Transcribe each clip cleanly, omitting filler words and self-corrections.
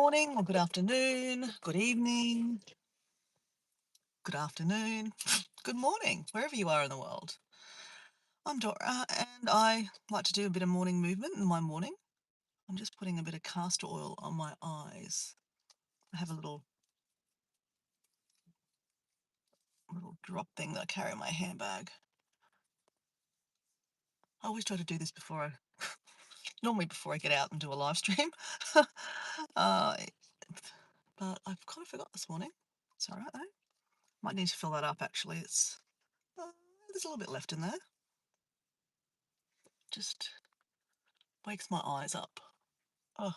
morning or good afternoon, good evening, good afternoon, good morning, wherever you are in the world. I'm Dora, and I like to do a bit of morning movement in my morning. I'm just putting a bit of castor oil on my eyes. I have a little drop thing that I carry in my handbag. I always try to do this normally before I get out and do a live stream. uh, but I've kind of forgot this morning. It's all right though. Might need to fill that up actually. There's a little bit left in there. Just wakes my eyes up. Oh.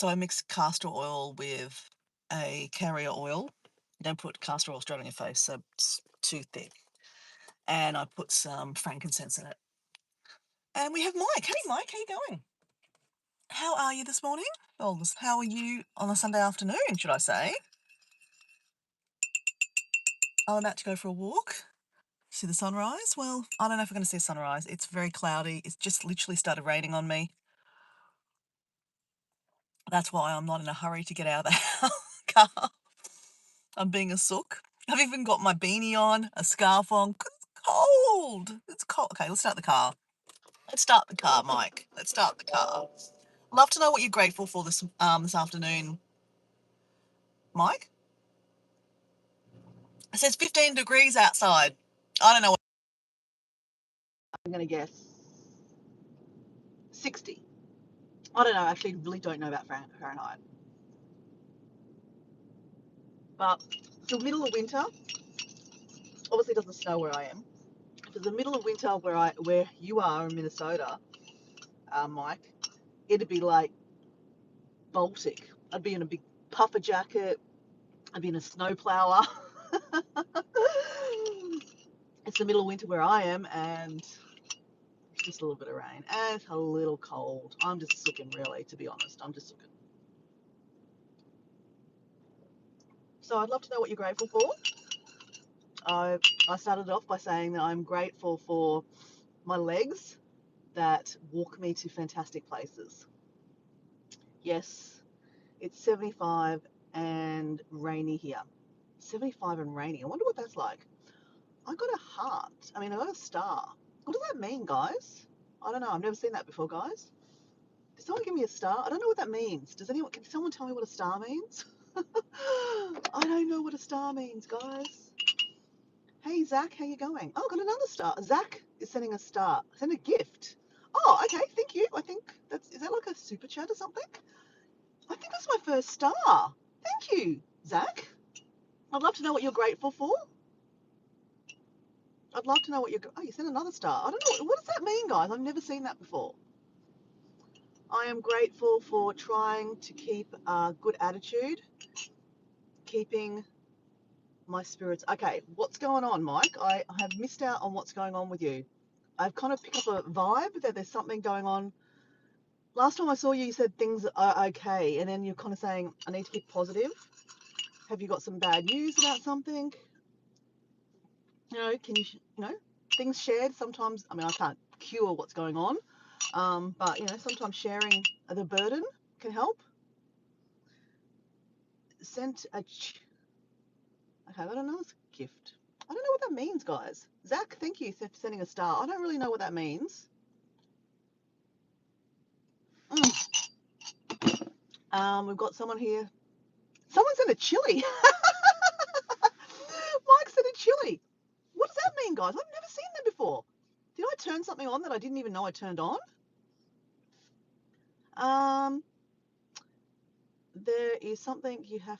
So I mix castor oil with a carrier oil. You don't put castor oil straight on your face, so it's too thick. And I put some frankincense in it. And we have Mike. Hey, Mike, how you going? How are you this morning? Well, how are you on a Sunday afternoon, should I say? I'm about to go for a walk. See the sunrise? Well, I don't know if we're going to see a sunrise. It's very cloudy. It's just literally started raining on me. That's why I'm not in a hurry to get out of the car. I'm being a sook. I've even got my beanie on, a scarf on. It's cold. It's cold. Okay, let's start the car. Let's start the car, Mike. Let's start the car. Love to know what you're grateful for this afternoon, Mike. It says 15 degrees outside. I don't know what I'm going to guess. 60. I don't know. Actually, really don't know about Fahrenheit. But it's the middle of winter. Obviously, it doesn't snow where I am. If it's the middle of winter where you are in Minnesota, Mike, it'd be like Baltic. I'd be in a big puffer jacket. I'd be in a snowplower. It's the middle of winter where I am, and it's just a little bit of rain, and it's a little cold. I'm just sooking, really, to be honest. I'm just sooking. So I'd love to know what you're grateful for. I started off by saying that I'm grateful for my legs that walk me to fantastic places. Yes, it's 75 and rainy here. 75 and rainy. I wonder what that's like. I got a heart. I mean, I got a star. What does that mean, guys? I don't know. I've never seen that before, guys. Did someone give me a star? I don't know what that means. Can someone tell me what a star means? I don't know what a star means, guys. Hey, Zach, how you going? Oh, I got another star. Zach is sending a star. Send a gift. Oh, okay. Thank you. I think is that like a super chat or something? I think that's my first star. Thank you, Zach. I'd love to know what you're grateful for. I'd love to know what oh, you sent another star. I don't know. What does that mean, guys? I've never seen that before. I am grateful for trying to keep a good attitude, keeping my spirits. Okay, what's going on, Mike? I have missed out on what's going on with you. I've kind of picked up a vibe that there's something going on. Last time I saw you, you said things are okay, and then you're kind of saying, I need to keep positive. Have you got some bad news about something? Can you, things shared sometimes. I mean, I can't cure what's going on, but, sometimes sharing the burden can help. Sent a. Okay, I got another gift. I don't know what that means, guys. Zach, thank you for sending a star. I don't really know what that means. We've got someone here. Someone sent a chili. Mike sent a chili. What does that mean, guys? I've never seen that before. Did I turn something on that I didn't even know I turned on? There is something you have.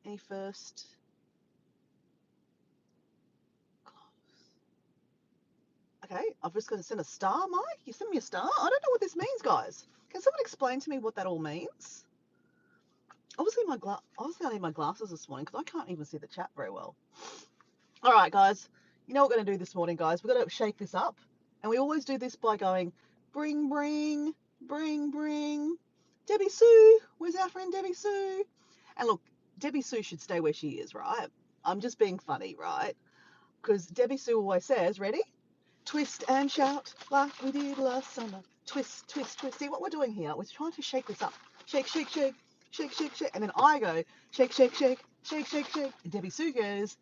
Any first? Okay, I've just got to send a star, Mike. You sent me a star. I don't know what this means, guys. Can someone explain to me what that all means? Obviously, I need my glasses this morning because I can't even see the chat very well. All right, guys. You know what we're going to do this morning, guys? We're going to shake this up. And we always do this by going, bring, bring, bring, bring. Debbie Sue. Where's our friend Debbie Sue? And look, Debbie Sue should stay where she is, right? I'm just being funny, right? Because Debbie Sue always says, ready? Twist and shout like we did last summer. twist, twist, twist. See what we're doing here? We're trying to shake this up. Shake, shake, shake, shake, shake, shake. And then I go, shake, shake, shake, shake, shake, shake. And Debbie Sue goes,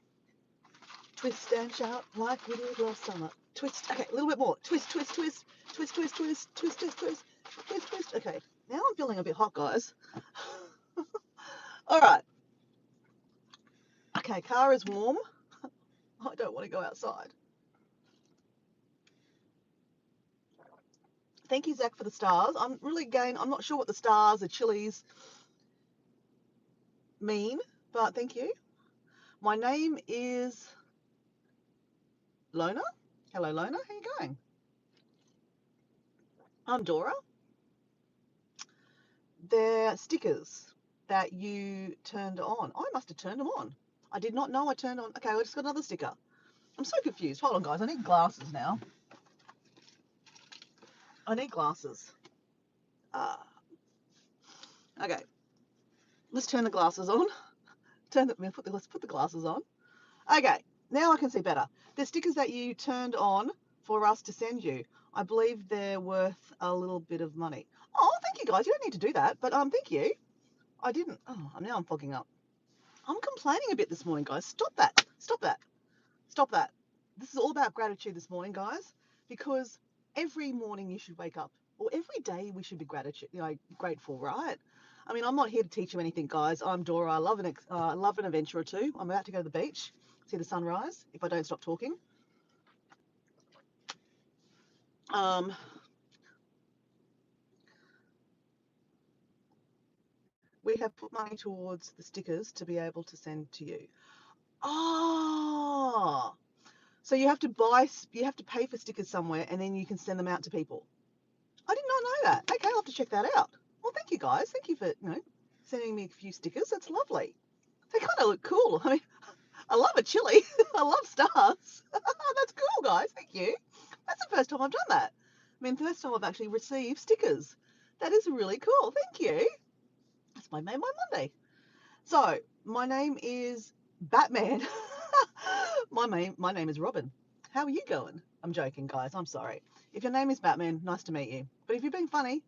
twist and shout like we did last summer. Twist. Okay, a little bit more. Twist, twist, twist, twist, twist, twist, twist, twist, twist, twist, twist. Okay, now I'm feeling a bit hot, guys. All right. Okay, car is warm. I don't want to go outside. Thank you, Zach, for the stars. I'm not sure what the stars, the chilies mean, but thank you. My name is Lona. Hello, Lona. How you going? I'm Dora. They're stickers that you turned on. I must have turned them on. I did not know I turned on. Okay, I just got another sticker. I'm so confused. Hold on, guys. I need glasses now. I need glasses. Okay. Let's turn the glasses on. Let's put the glasses on. Okay. Now I can see better. They're stickers that you turned on for us to send you. I believe they're worth a little bit of money. Oh, thank you, guys. You don't need to do that, but thank you. I didn't. Oh, now I'm fogging up. I'm complaining a bit this morning, guys. Stop that. Stop that. Stop that. This is all about gratitude this morning, guys, because every morning you should wake up, or every day we should be grateful, right? I mean, I'm not here to teach you anything, guys. I'm Dora. I love an adventure or two. I'm about to go to the beach, see the sunrise, if I don't stop talking. We have put money towards the stickers to be able to send to you. Oh, so you have to pay for stickers somewhere, and then you can send them out to people. I did not know that. Okay, I'll have to check that out. Well, thank you, guys. Thank you for sending me a few stickers. That's lovely. They kind of look cool. I mean, I love a chili. I love stars. That's cool, guys. Thank you. That's the first time I've done that. I mean, first time I've actually received stickers. That is really cool. Thank you. That's my Monday. So my name is Batman. my name is Robin. How are you going? I'm joking, guys. I'm sorry. If your name is Batman, nice to meet you. But if you're being funny,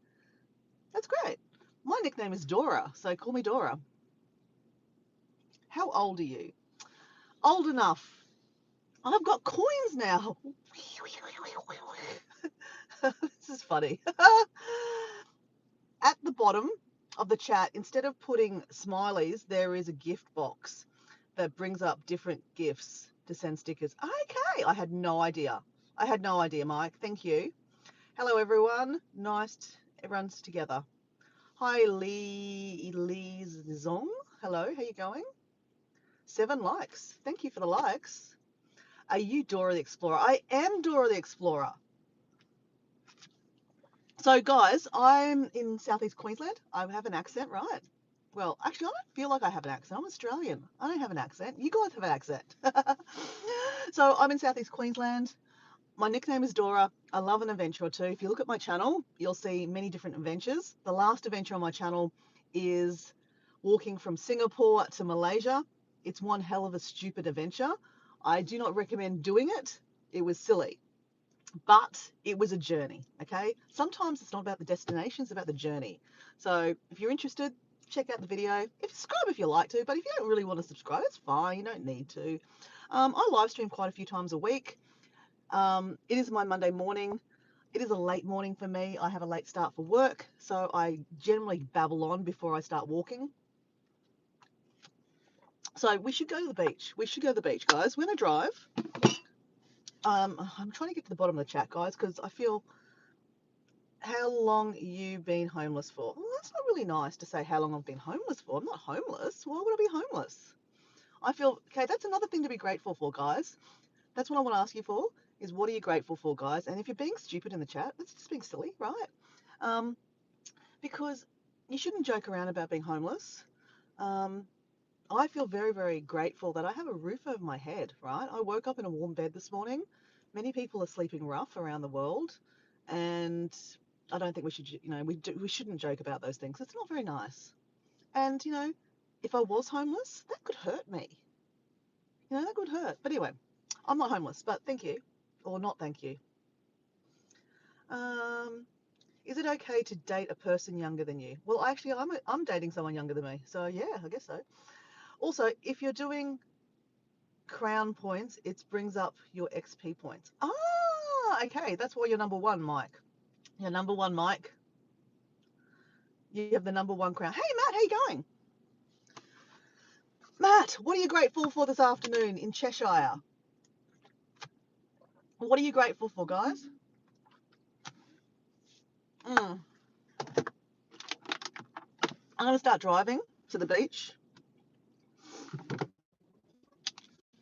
that's great. My nickname is Dora, so call me Dora. How old are you? Old enough. I've got coins now. This is funny. At the bottom of the chat, instead of putting smileys, there is a gift box that brings up different gifts to send stickers. Okay, I had no idea. Mike. Thank you. Hello, everyone. Nice, everyone's together. Hi, Lee Zong. Hello, how you going? 7 likes. Thank you for the likes. Are you Dora the Explorer? I am Dora the Explorer. So, guys, I'm in southeast Queensland. I have an accent, right? Well, actually, I don't feel like I have an accent. I'm Australian. I don't have an accent. You guys have an accent. So, I'm in southeast Queensland. My nickname is Dora. I love an adventure or two. If you look at my channel, you'll see many different adventures. The last adventure on my channel is walking from Singapore to Malaysia. It's one hell of a stupid adventure. I do not recommend doing it. It was silly, but it was a journey, okay? Sometimes it's not about the destination, it's about the journey. So if you're interested, check out the video. Subscribe if you like to, but if you don't really want to subscribe, it's fine. You don't need to. I live stream quite a few times a week. It is my Monday morning. It is a late morning for me. I have a late start for work, so I generally babble on before I start walking. So we should go to the beach. We should go to the beach, guys. We're going to drive. I'm trying to get to the bottom of the chat, guys, because I feel, how long you been homeless for? Well, that's not really nice to say how long I've been homeless for. I'm not homeless. Why would I be homeless? I feel, okay, that's another thing to be grateful for, guys. That's what I want to ask you for, is what are you grateful for, guys? And if you're being stupid in the chat, that's just being silly, right? Because you shouldn't joke around about being homeless. I feel very, very grateful that I have a roof over my head, right? I woke up in a warm bed this morning. Many people are sleeping rough around the world, and I don't think we should, we shouldn't joke about those things. It's not very nice. And, if I was homeless, that could hurt me. That could hurt. But anyway, I'm not homeless, but thank you, or not thank you. Is it okay to date a person younger than you? Well, actually, I'm dating someone younger than me. So, yeah, I guess so. Also, if you're doing crown points, it brings up your XP points. Ah, okay. That's why you're number one, Mike. You're number one, Mike. You have the number one crown. Hey, Matt, how you going? Matt, what are you grateful for this afternoon in Cheshire? What are you grateful for, guys? I'm going to start driving to the beach.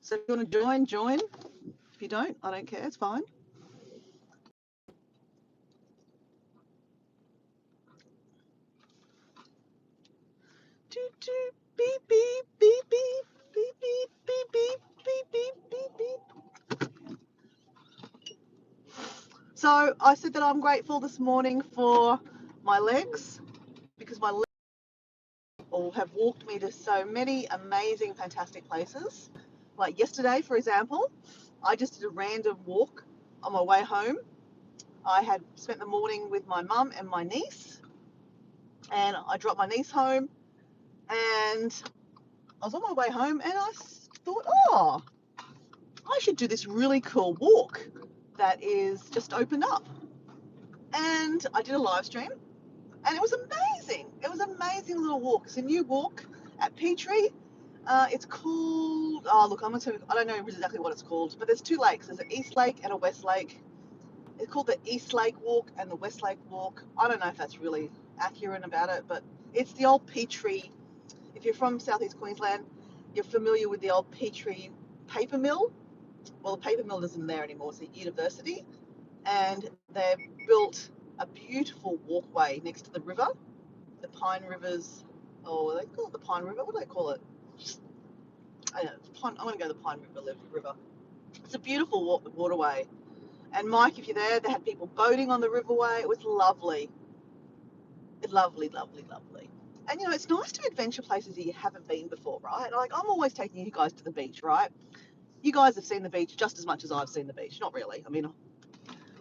So if you want to join. If you don't, I don't care. It's fine. Doot, doot, beep, beep, beep, beep, beep, beep, beep, beep, beep, beep, beep, beep. So I said that I'm grateful this morning for my legs because my legs have walked me to so many amazing, fantastic places. Like yesterday, for example, I just did a random walk on my way home. I had spent the morning with my mum and my niece, and I dropped my niece home, and I was on my way home, and I thought, oh, I should do this really cool walk that is just opened up. And I did a live stream, and it was amazing. It was an amazing little walk. It's a new walk at Petrie. It's called, oh, look, I don't know exactly what it's called, but there's two lakes. There's an East Lake and a West Lake. It's called the East Lake Walk and the West Lake Walk. I don't know if that's really accurate about it, but it's the old Petrie. If you're from Southeast Queensland, you're familiar with the old Petrie paper mill. Well, the paper mill isn't there anymore. It's a university, and they've built a beautiful walkway next to the river, the Pine Rivers. Oh, they call it the Pine River. What do they call it? I don't know. I'm going to go to the Pine River. It's a beautiful waterway. And Mike, if you're there, they had people boating on the riverway. It was lovely. Lovely, lovely, lovely. And you know, it's nice to adventure places that you haven't been before, right? Like I'm always taking you guys to the beach, right? You guys have seen the beach just as much as I've seen the beach. Not really. I mean,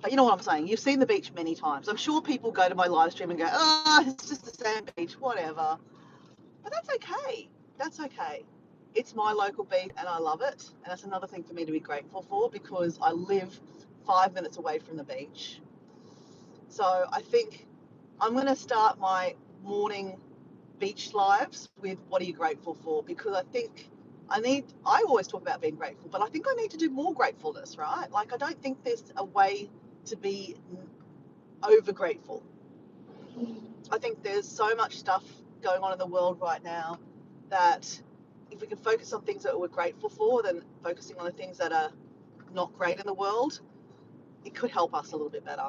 but you know what I'm saying. You've seen the beach many times. I'm sure people go to my live stream and go, oh, it's just the same beach, whatever. But that's okay. That's okay. It's my local beach and I love it. And that's another thing for me to be grateful for because I live 5 minutes away from the beach. So I think I'm going to start my morning beach lives with what are you grateful for? Because I think I always talk about being grateful, but I think I need to do more gratefulness, right? Like, I don't think there's a way to be over grateful. I think there's so much stuff going on in the world right now that if we can focus on things that we're grateful for, then focusing on the things that are not great in the world, it could help us a little bit better.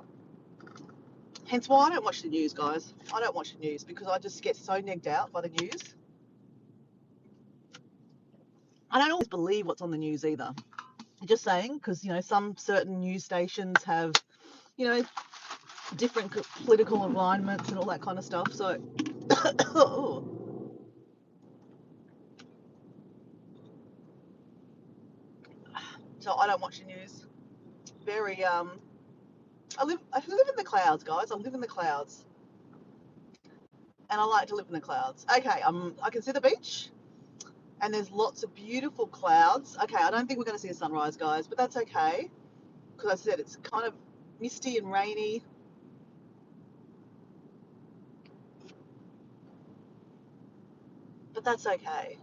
Hence why I don't watch the news, guys. I don't watch the news because I just get so negged out by the news. I don't always believe what's on the news either. Just saying, because you know some certain news stations have, you know, different political alignments and all that kind of stuff. So, so I don't watch the news. Very I live in the clouds, guys. I live in the clouds, and I like to live in the clouds. Okay, I can see the beach, and there's lots of beautiful clouds. Okay, I don't think we're going to see a sunrise, guys, but that's okay, because I said it's kind of misty and rainy. But that's okay.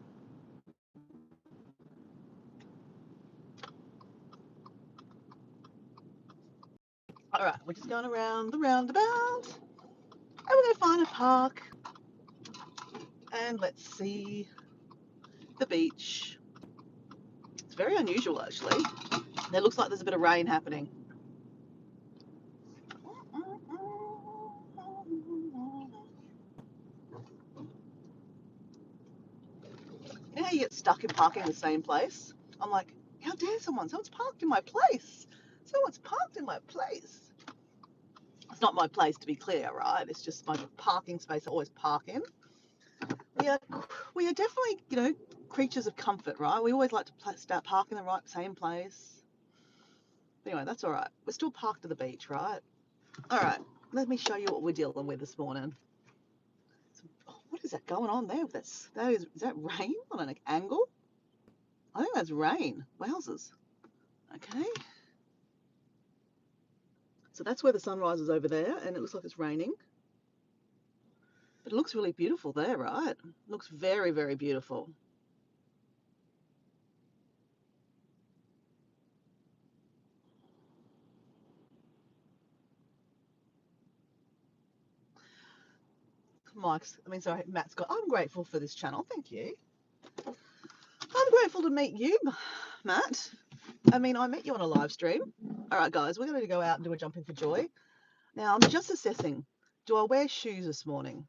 All right, we're just going around the roundabout, and we're going to find a park, and let's see the beach. It's very unusual, actually. It looks like there's a bit of rain happening. You know how you get stuck in parking in the same place? I'm like, how dare someone's parked in my place. Someone's parked in my place. It's not my place, to be clear, right? It's just my parking space I always park in. We are definitely, you know, creatures of comfort, right? We always like to start parking in the same place. Anyway, that's all right. We're still parked at the beach, right? All right. let me show you what we're dealing with this morning. Oh, what is that going on there? Is that rain on an angle? I think that's rain. Wowzers. Okay. So that's where the sunrise is over there, and it looks like it's raining. But it looks really beautiful there, right? It looks very, very beautiful. Matt's got, I'm grateful for this channel. Thank you. I'm grateful to meet you, Matt. I met you on a live stream. All right, guys, we're going to go out and do a jumping for joy. Now, I'm just assessing, do I wear shoes this morning?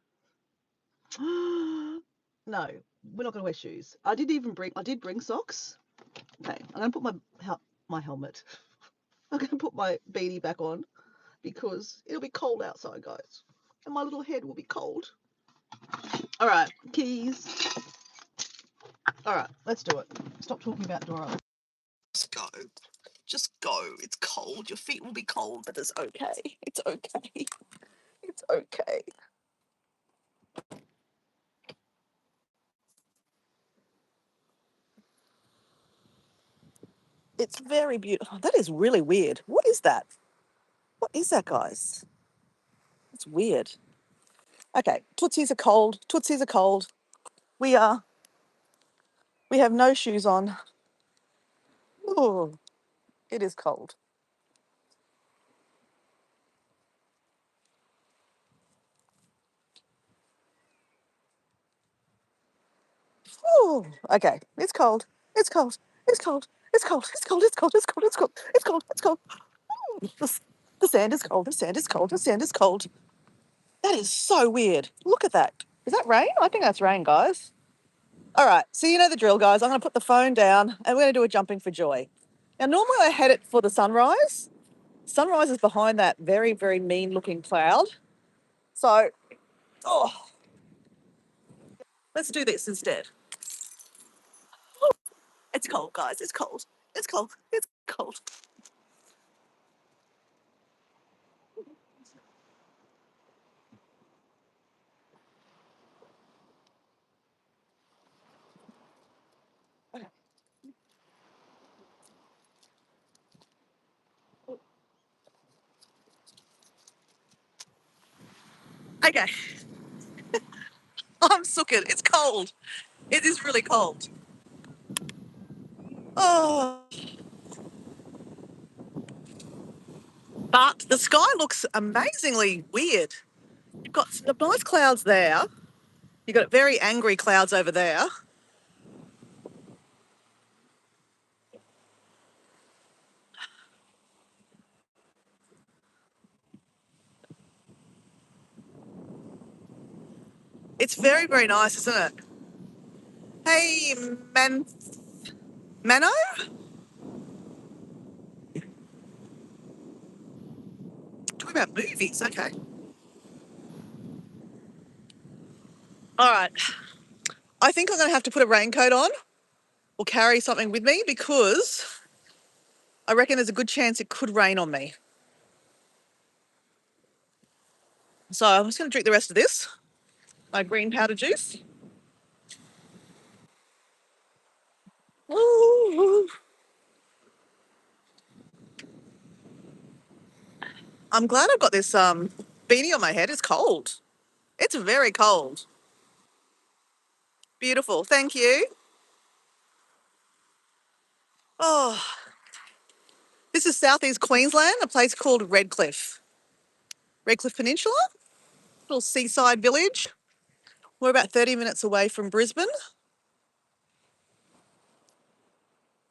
No, we're not going to wear shoes. I did bring socks. Okay, I'm going to put my helmet. I'm going to put my beanie back on because it'll be cold outside, guys. And my little head will be cold. All right, keys. All right, let's do it. Stop talking about Dora. Just go. Just go. It's cold. Your feet will be cold, but it's okay. It's okay. It's okay. It's very beautiful. That is really weird. What is that? What is that, guys? It's weird. Okay, Tootsies are cold. Tootsies are cold. We have no shoes on. Oh, it is cold. Oh, okay. It's cold. It's cold. It's cold. It's cold. It's cold. It's cold. It's cold. It's cold. It's cold. It's cold. The sand is cold. The sand is cold. The sand is cold. That is so weird. Look at that. Is that rain? I think that's rain, guys. All right. So you know the drill, guys. I'm going to put the phone down and we're going to do a jumping for joy. Now, normally I had it for the sunrise. Sunrise is behind that very, very mean-looking cloud. So, let's do this instead. It's cold, guys. It's cold. It's cold. It's cold. Okay. I'm sooking. It's cold. It is really cold. Oh. But the sky looks amazingly weird. You've got some nice clouds there. You've got very angry clouds over there. It's very, very nice, isn't it? Hey, Mano? Talking about movies, okay. All right. I think I'm going to have to put a raincoat on or carry something with me because I reckon there's a good chance it could rain on me. So I'm just going to drink the rest of this, my green powder juice. Ooh. I'm glad I've got this beanie on my head. It's cold. It's very cold. Beautiful. Thank you. Oh, this is southeast Queensland, a place called Redcliffe. Redcliffe Peninsula, little seaside village. We're about 30 minutes away from Brisbane.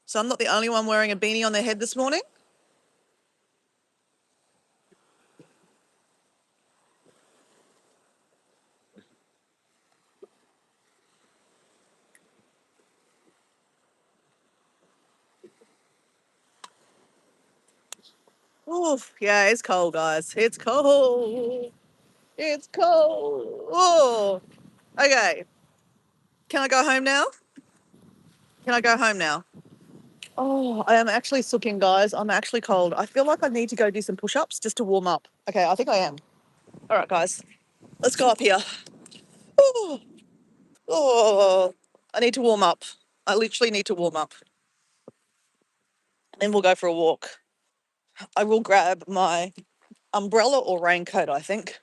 So I'm not the only one wearing a beanie on their head this morning. Oh, yeah, it's cold, guys. It's cold. It's cold. Oh, okay. Can I go home now? Can I go home now? Oh, I am actually sooking, guys. I'm actually cold. I feel like I need to go do some push-ups just to warm up. Okay, I think I am. All right, guys, let's go up here. Oh, oh, I need to warm up. I literally need to warm up. Then we'll go for a walk. I will grab my umbrella or raincoat, I think,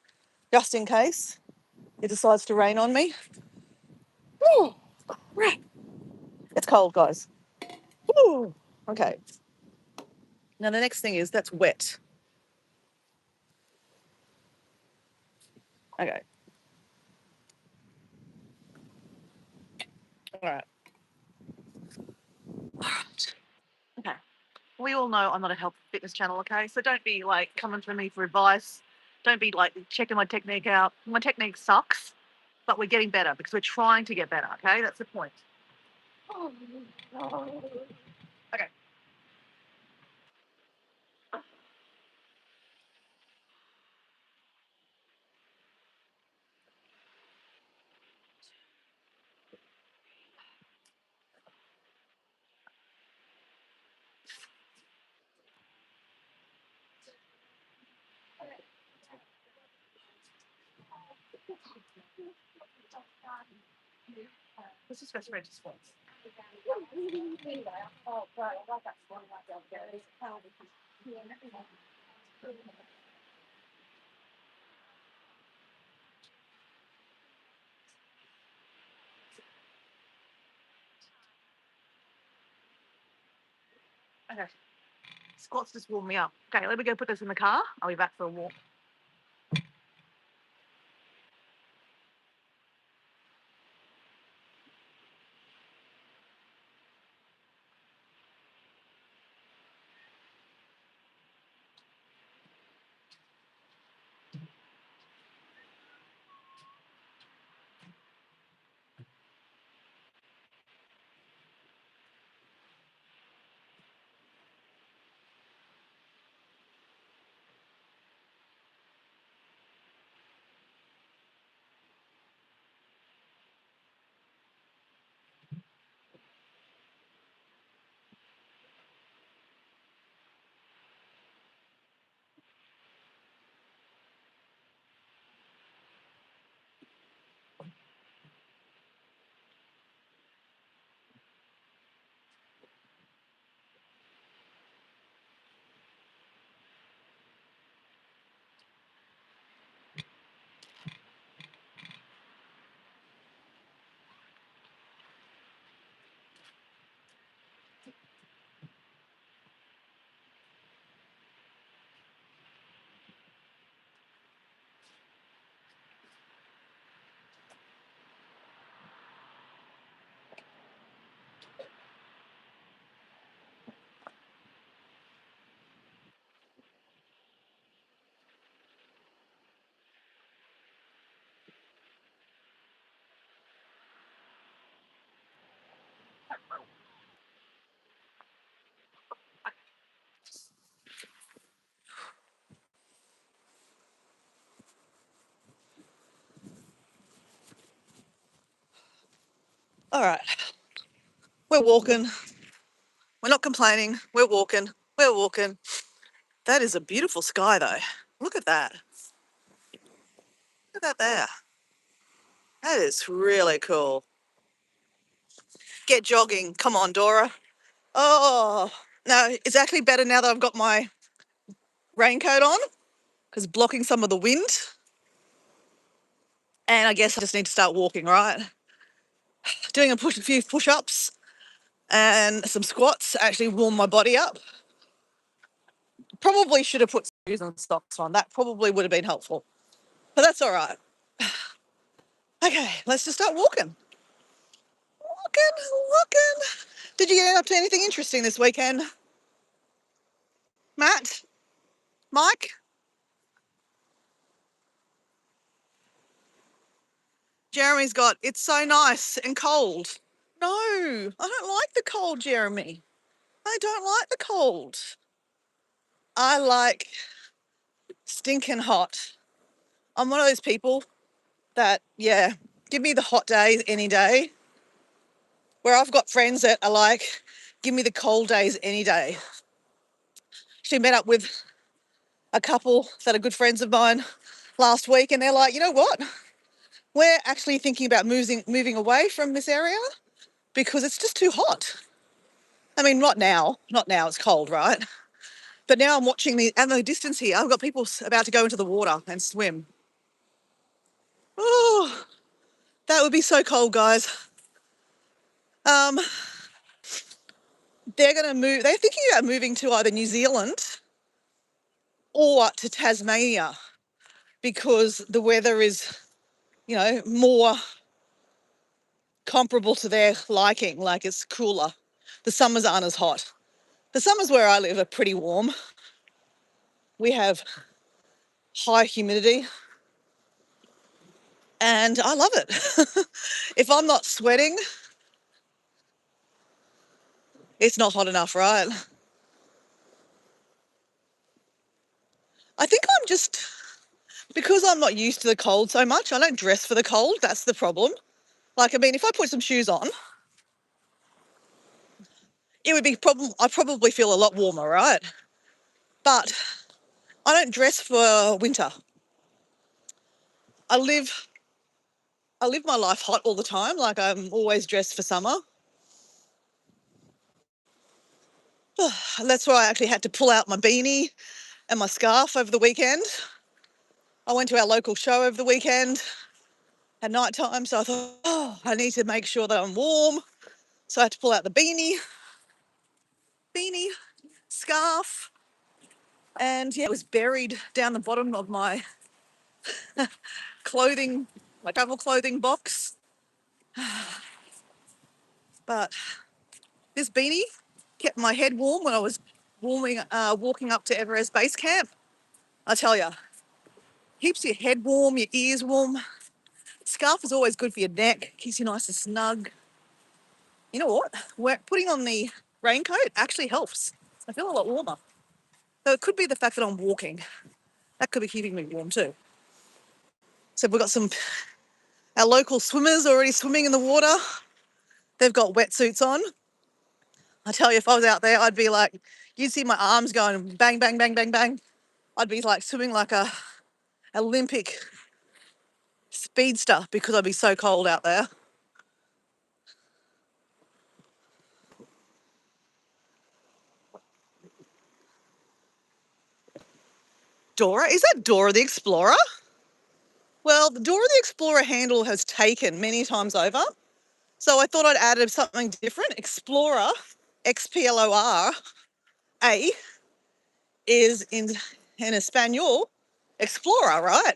just in case it decides to rain on me. Woo, right. It's cold, guys. Woo. Okay. Now the next thing is that's wet. Okay. All right. All right. Okay. We all know I'm not a health fitness channel, okay? So don't be like coming to me for advice. Don't be like checking my technique out. My technique sucks, but we're getting better because we're trying to get better, okay? That's the point. Okay. Let's just go straight to sports. Okay. Squats just warm me up. Okay, let me go put this in the car. I'll be back for a walk. All right. We're walking. We're not complaining. We're walking. We're walking. That is a beautiful sky, though. Look at that. Look at that there. That is really cool. Get jogging. Come on, Dora. Oh, no, it's actually better now that I've got my raincoat on because blocking some of the wind. And I guess I just need to start walking, right? Doing a few push-ups and some squats actually warm my body up. Probably should have put shoes and socks on. That probably would have been helpful. But that's all right. Okay, let's just start walking. Walking. Did you get up to anything interesting this weekend? Matt? Mike? Jeremy's got, it's so nice and cold. No, I don't like the cold, Jeremy. I don't like the cold. I like stinking hot. I'm one of those people that, yeah, give me the hot days any day. Where I've got friends that are like, give me the cold days any day. She met up with a couple that are good friends of mine last week, and they're like, you know what? We're actually thinking about moving away from this area because it's just too hot. I mean, not now, it's cold, right? But now I'm watching the distance here, I've got people about to go into the water and swim. Oh, that would be so cold, guys. They're thinking about moving to either New Zealand or to Tasmania because the weather is, more comparable to their liking, like it's cooler. The summers aren't as hot. The summers where I live are pretty warm. We have high humidity and I love it. If I'm not sweating, it's not hot enough, right? I think because I'm not used to the cold so much, I don't dress for the cold. That's the problem. Like, I mean, if I put some shoes on, I'd probably feel a lot warmer, right? But I don't dress for winter. I live my life hot all the time. Like, I'm always dressed for summer. And that's why I actually had to pull out my beanie and my scarf over the weekend. I went to our local show over the weekend at night time, so I thought, I need to make sure that I'm warm. So I had to pull out the beanie, scarf, and yeah, it was buried down the bottom of my clothing, my travel clothing box. But this beanie kept my head warm when I was walking up to Everest Base Camp. I tell you, keeps your head warm, your ears warm. Scarf is always good for your neck, keeps you nice and snug. You know what? Putting on the raincoat actually helps. I feel a lot warmer. So it could be the fact that I'm walking. That could be keeping me warm too. So we've got our local swimmers already swimming in the water. They've got wetsuits on. I tell you, if I was out there, I'd be like, you'd see my arms going bang, bang, bang, bang, bang. I'd be like swimming like a Olympic speedster because I'd be so cold out there. Dora? Is that Dora the Explorer? Well, the Dora the Explorer handle has taken many times over. So I thought I'd add something different. Explorer, Xplora, is in Espanol, explorer, right?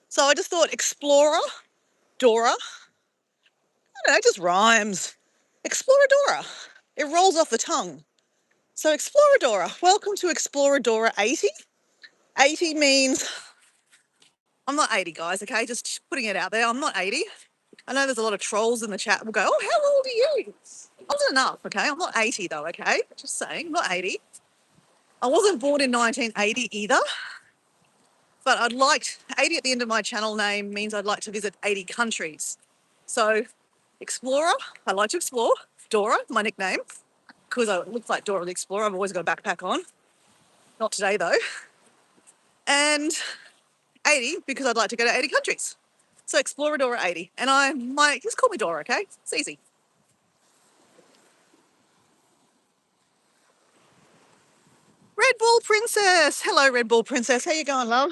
So I just thought Explorer, Dora, I don't know, it just rhymes. Exploradora. It rolls off the tongue. So Exploradora, welcome to Exploradora 80. 80 means, I'm not 80, guys, okay? Just putting it out there. I'm not 80. I know there's a lot of trolls in the chat will go, oh, how old are you? Old enough, okay? I'm not 80 though, okay? Just saying, I'm not 80. I wasn't born in 1980 either, but 80 at the end of my channel name means I'd like to visit 80 countries. So Explorer, I like to explore. Dora, my nickname, because I look like Dora the Explorer. I've always got a backpack on. Not today though. And 80 because I'd like to go to 80 countries. So Exploradora 80. And just call me Dora, okay? It's easy. Red Bull Princess. Hello, Red Bull Princess. How you going, love?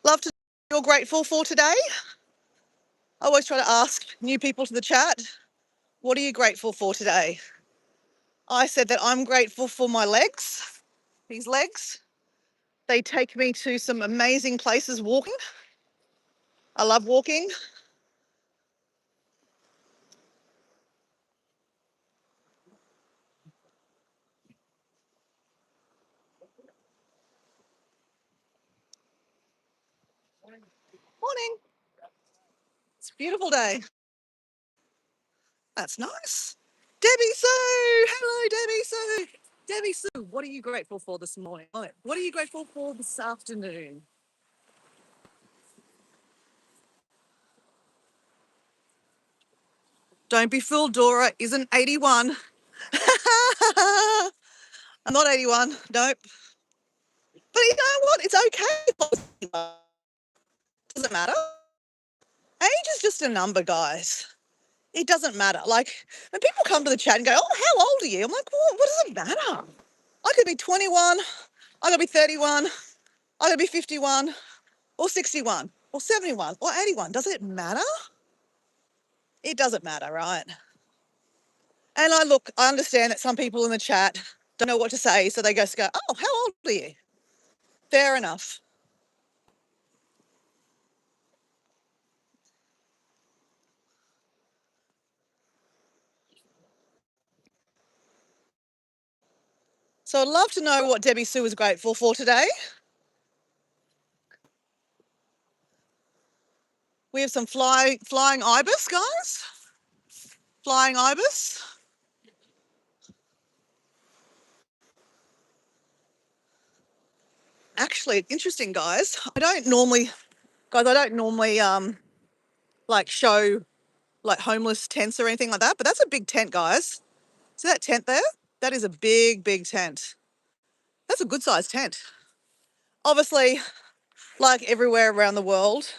Love to know what you're grateful for today. I always try to ask new people to the chat, what are you grateful for today? I said that I'm grateful for my legs. These legs, they take me to some amazing places walking. I love walking. Morning. It's a beautiful day. That's nice. Debbie Sue. Hello, Debbie Sue. Debbie Sue, what are you grateful for this morning? What are you grateful for this afternoon? Don't be fooled, Dora isn't 81. I'm not 81. Nope. But you know what? It's okay. Doesn't matter. Age is just a number, guys. It doesn't matter. Like, when people come to the chat and go, oh, how old are you? I'm like, well, what does it matter? I could be 21, I could be 31, I could be 51, or 61, or 71, or 81. Does it matter? It doesn't matter, right? And I understand that some people in the chat don't know what to say, so they just go, oh, how old are you? Fair enough. So I'd love to know what Debbie Sue is grateful for today. We have some flying ibis, guys. Flying ibis. Actually, interesting, guys. I don't normally like show like homeless tents or anything like that, but that's a big tent, guys. See that tent there? That is a big, big tent. That's a good sized tent. Obviously, like everywhere around the world,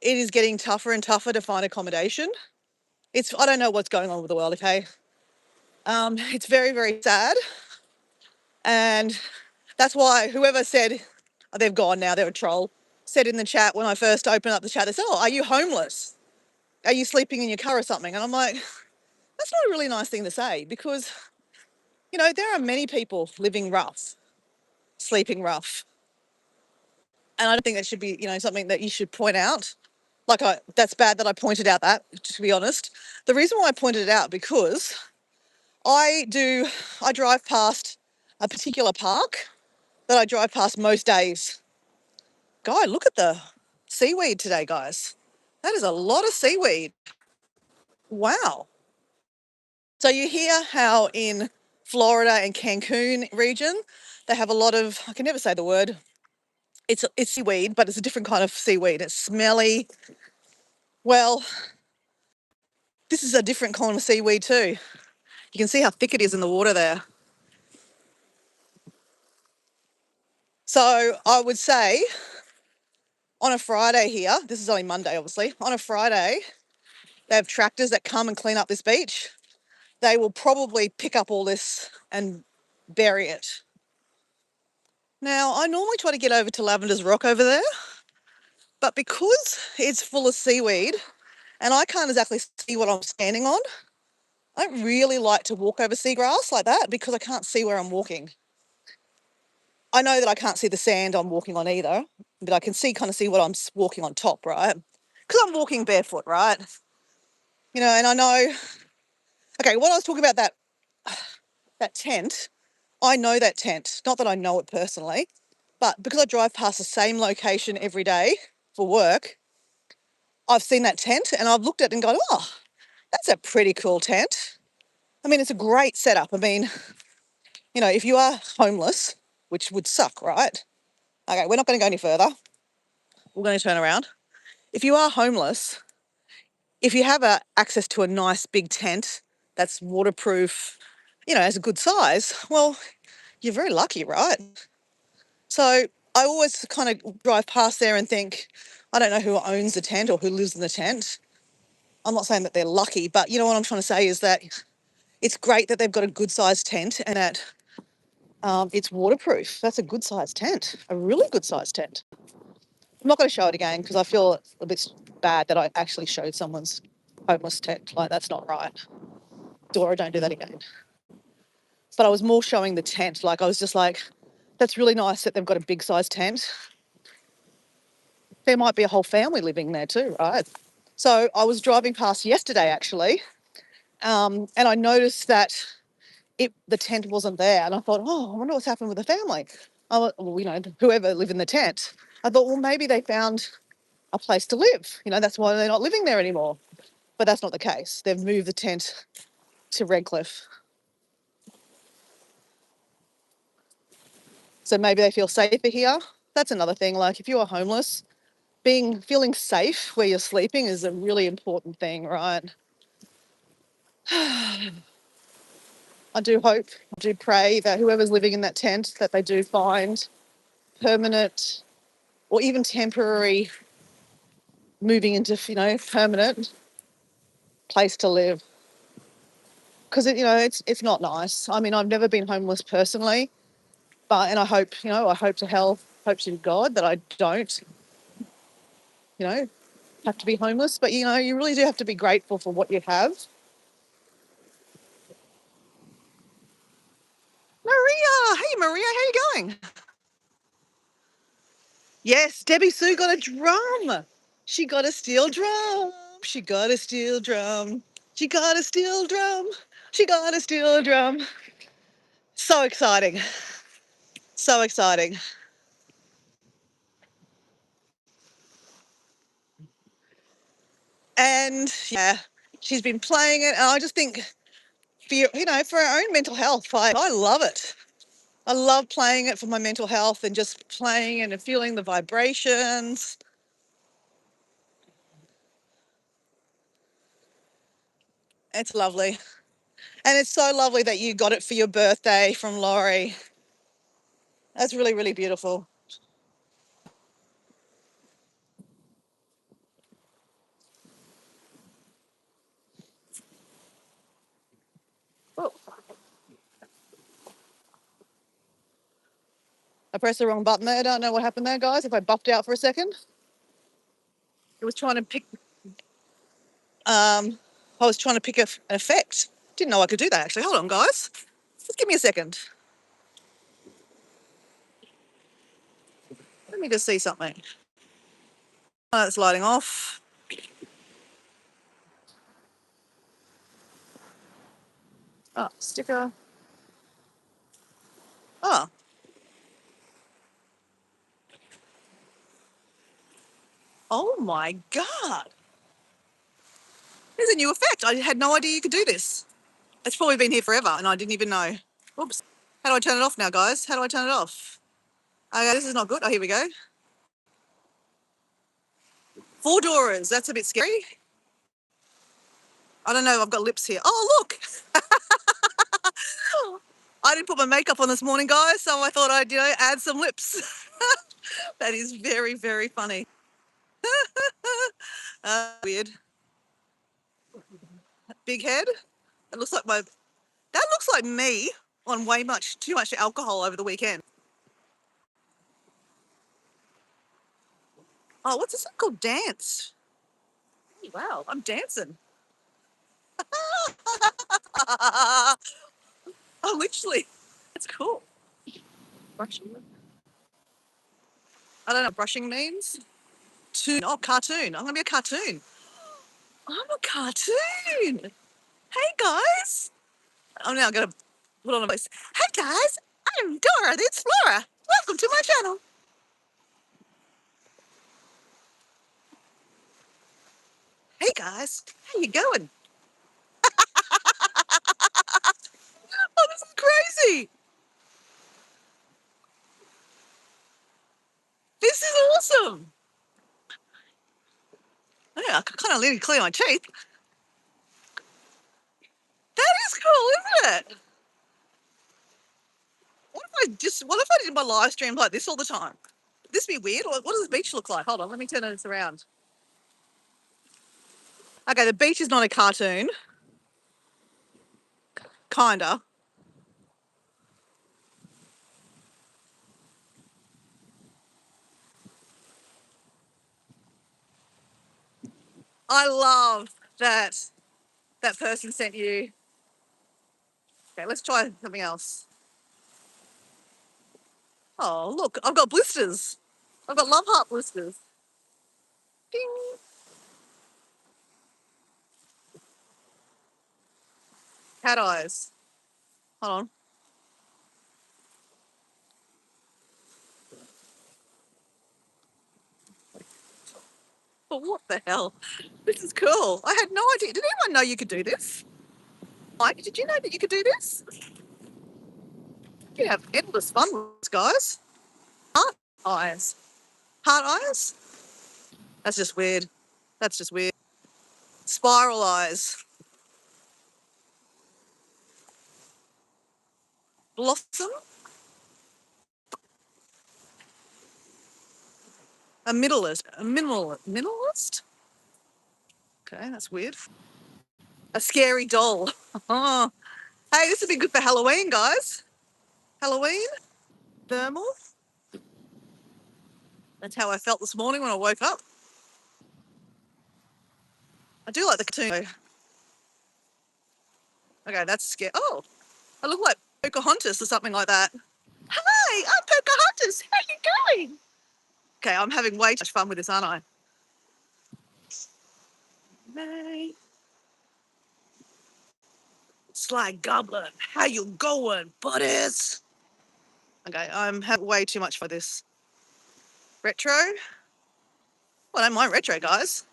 it is getting tougher and tougher to find accommodation. I don't know what's going on with the world, okay? It's very, very sad. And that's why whoever said, oh, they've gone now, they're a troll, said in the chat when I first opened up the chat, they said, oh, are you homeless? Are you sleeping in your car or something? And I'm like, that's not a really nice thing to say because, you know, there are many people living rough, sleeping rough. And I don't think that should be, you know, something that you should point out. That's bad that I pointed out that, to be honest. The reason why I pointed it out because I drive past a particular park that I drive past most days. God, look at the seaweed today, guys. That is a lot of seaweed. Wow. So you hear how in Florida and Cancun region, they have a lot of, I can never say the word, it's seaweed, but it's a different kind of seaweed. It's smelly. Well, this is a different kind of seaweed too. You can see how thick it is in the water there. So I would say on a Friday here, this is only Monday obviously, on a Friday, they have tractors that come and clean up this beach. They will probably pick up all this and bury it. Now, I normally try to get over to Lavender's Rock over there, but because it's full of seaweed and I can't exactly see what I'm standing on, I don't really like to walk over seagrass like that because I can't see where I'm walking. I know that I can't see the sand I'm walking on either, but I can kind of see what I'm walking on top, right? Because I'm walking barefoot, right? You know, and I know, okay, when I was talking about that tent, I know that tent. Not that I know it personally, but because I drive past the same location every day for work, I've seen that tent and I've looked at it and gone, oh, that's a pretty cool tent. I mean, it's a great setup. I mean, you know, if you are homeless, which would suck, right? Okay, we're not going to go any further. We're going to turn around. If you are homeless, if you have access to a nice big tent that's waterproof, you know, has a good size, well, you're very lucky, right? So I always kind of drive past there and think, I don't know who owns the tent or who lives in the tent. I'm not saying that they're lucky, but you know what I'm trying to say is that it's great that they've got a good sized tent and that it's waterproof. That's a good sized tent, a really good sized tent. I'm not going to show it again because I feel a bit bad that I actually showed someone's homeless tent. Like, that's not right. Dora, don't do that again. But I was more showing the tent. Like, I was just like, that's really nice that they've got a big sized tent. There might be a whole family living there too, right? So I was driving past yesterday actually, and I noticed that the tent wasn't there, and I thought, oh, I wonder what's happened with the family. Well, you know, whoever lived in the tent. I thought, well, maybe they found a place to live. You know, that's why they're not living there anymore. But that's not the case. They've moved the tent to Redcliffe. So maybe they feel safer here. That's another thing. Like, if you are homeless, feeling safe where you're sleeping is a really important thing, right? I do hope, I do pray that whoever's living in that tent, that they do find permanent or even temporary moving into, permanent place to live. Because, it's not nice. I mean, I've never been homeless personally, and I hope, I hope to God that I don't, have to be homeless. But, you really do have to be grateful for what you have. Maria! Hey, Maria, how you going? Yes, Debbie Sue got a drum. She got a steel drum. She got a steel drum. She got a steel drum. She got a steel drum. So exciting. So exciting. And yeah, she's been playing it. And I just think for our own mental health, I love it. I love playing it for my mental health and just playing it and feeling the vibrations. It's lovely. And it's so lovely that you got it for your birthday from Laurie. That's really, really beautiful. Oh, I pressed the wrong button there. I don't know what happened there, guys. If I buffed out for a second. It was trying to pick, I was trying to pick an effect. Didn't know I could do that, actually. Hold on, guys. Just give me a second. Let me just see something. Oh, it's lighting off. Oh, sticker. Oh. Oh my God. There's a new effect. I had no idea you could do this. It's probably been here forever and I didn't even know. Oops. How do I turn it off now, guys? How do I turn it off? Okay, this is not good. Oh, here we go. 4 Doras. That's a bit scary. I don't know. I've got lips here. Oh, look. I didn't put my makeup on this morning, guys, so I thought I'd, add some lips. That is very, very funny. Weird. Big head. It looks like that looks like me on too much alcohol over the weekend. Oh, what's this called? Dance. Wow, I'm dancing. Oh, literally. That's cool. Brushing. I don't know what brushing means. Cartoon. I'm going to be a cartoon. I'm a cartoon. Hey, guys. I'm now going to put on a voice. Hey, guys. I'm Dora the Explorer. Welcome to my channel. Hey, guys. How you going? Oh, this is crazy. This is awesome. Yeah, I can kind of really clear my teeth. That is cool, isn't it? What if I did my live stream like this all the time? Would this be weird? What does the beach look like? Hold on, let me turn this around. Okay, the beach is not a cartoon. Kinda. I love that person sent you. Okay, let's try something else. Oh, look, I've got blisters. I've got love heart blisters. Ding. Cat eyes. Hold on. Oh, what the hell? This is cool. I had no idea. Did anyone know you could do this? Mike, did you know that you could do this? You can have endless fun with this, guys. Heart eyes. Heart eyes? That's just weird. That's just weird. Spiral eyes. Blossom. A minimalist? Okay, that's weird. A scary doll. Oh, hey, this would be good for Halloween, guys. Halloween, thermal. That's how I felt this morning when I woke up. I do like the cartoon. Okay, that's scary. Oh, I look like Pocahontas or something like that. Hi, I'm Pocahontas. How you going? Okay, I'm having way too much fun with this, aren't I? Mate. Sly Goblin, how you going, buddies? Okay, I'm having way too much for this. Retro? Well, I don't mind retro, guys.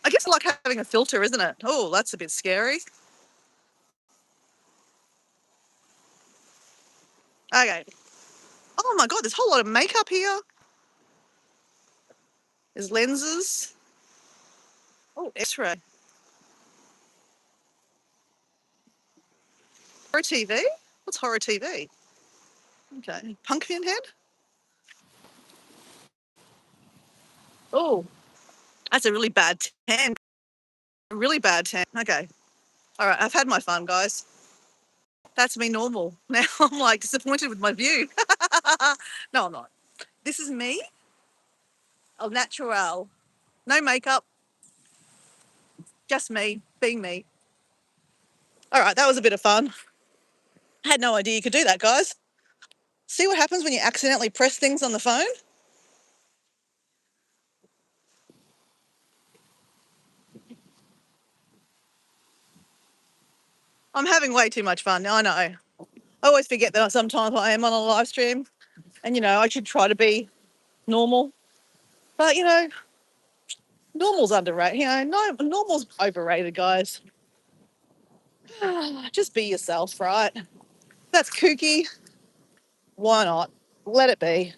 I guess I like having a filter, isn't it? Oh, that's a bit scary. Okay. Oh my God, there's a whole lot of makeup here. There's lenses. Oh, X-ray. Horror TV? What's horror TV? Okay. Pumpkin head? Oh, that's a really bad tan. A really bad tan. Okay. All right, I've had my fun, guys. That's me normal. Now I'm like disappointed with my view. No, I'm not. This is me, au natural. No makeup, just me, being me. All right, that was a bit of fun. I had no idea you could do that, guys. See what happens when you accidentally press things on the phone? I'm having way too much fun. I know. I always forget that sometimes I am on a live stream and, I should try to be normal. But, normal's underrated. No, normal's overrated, guys. Just be yourself, right? That's kooky. Why not? Let it be.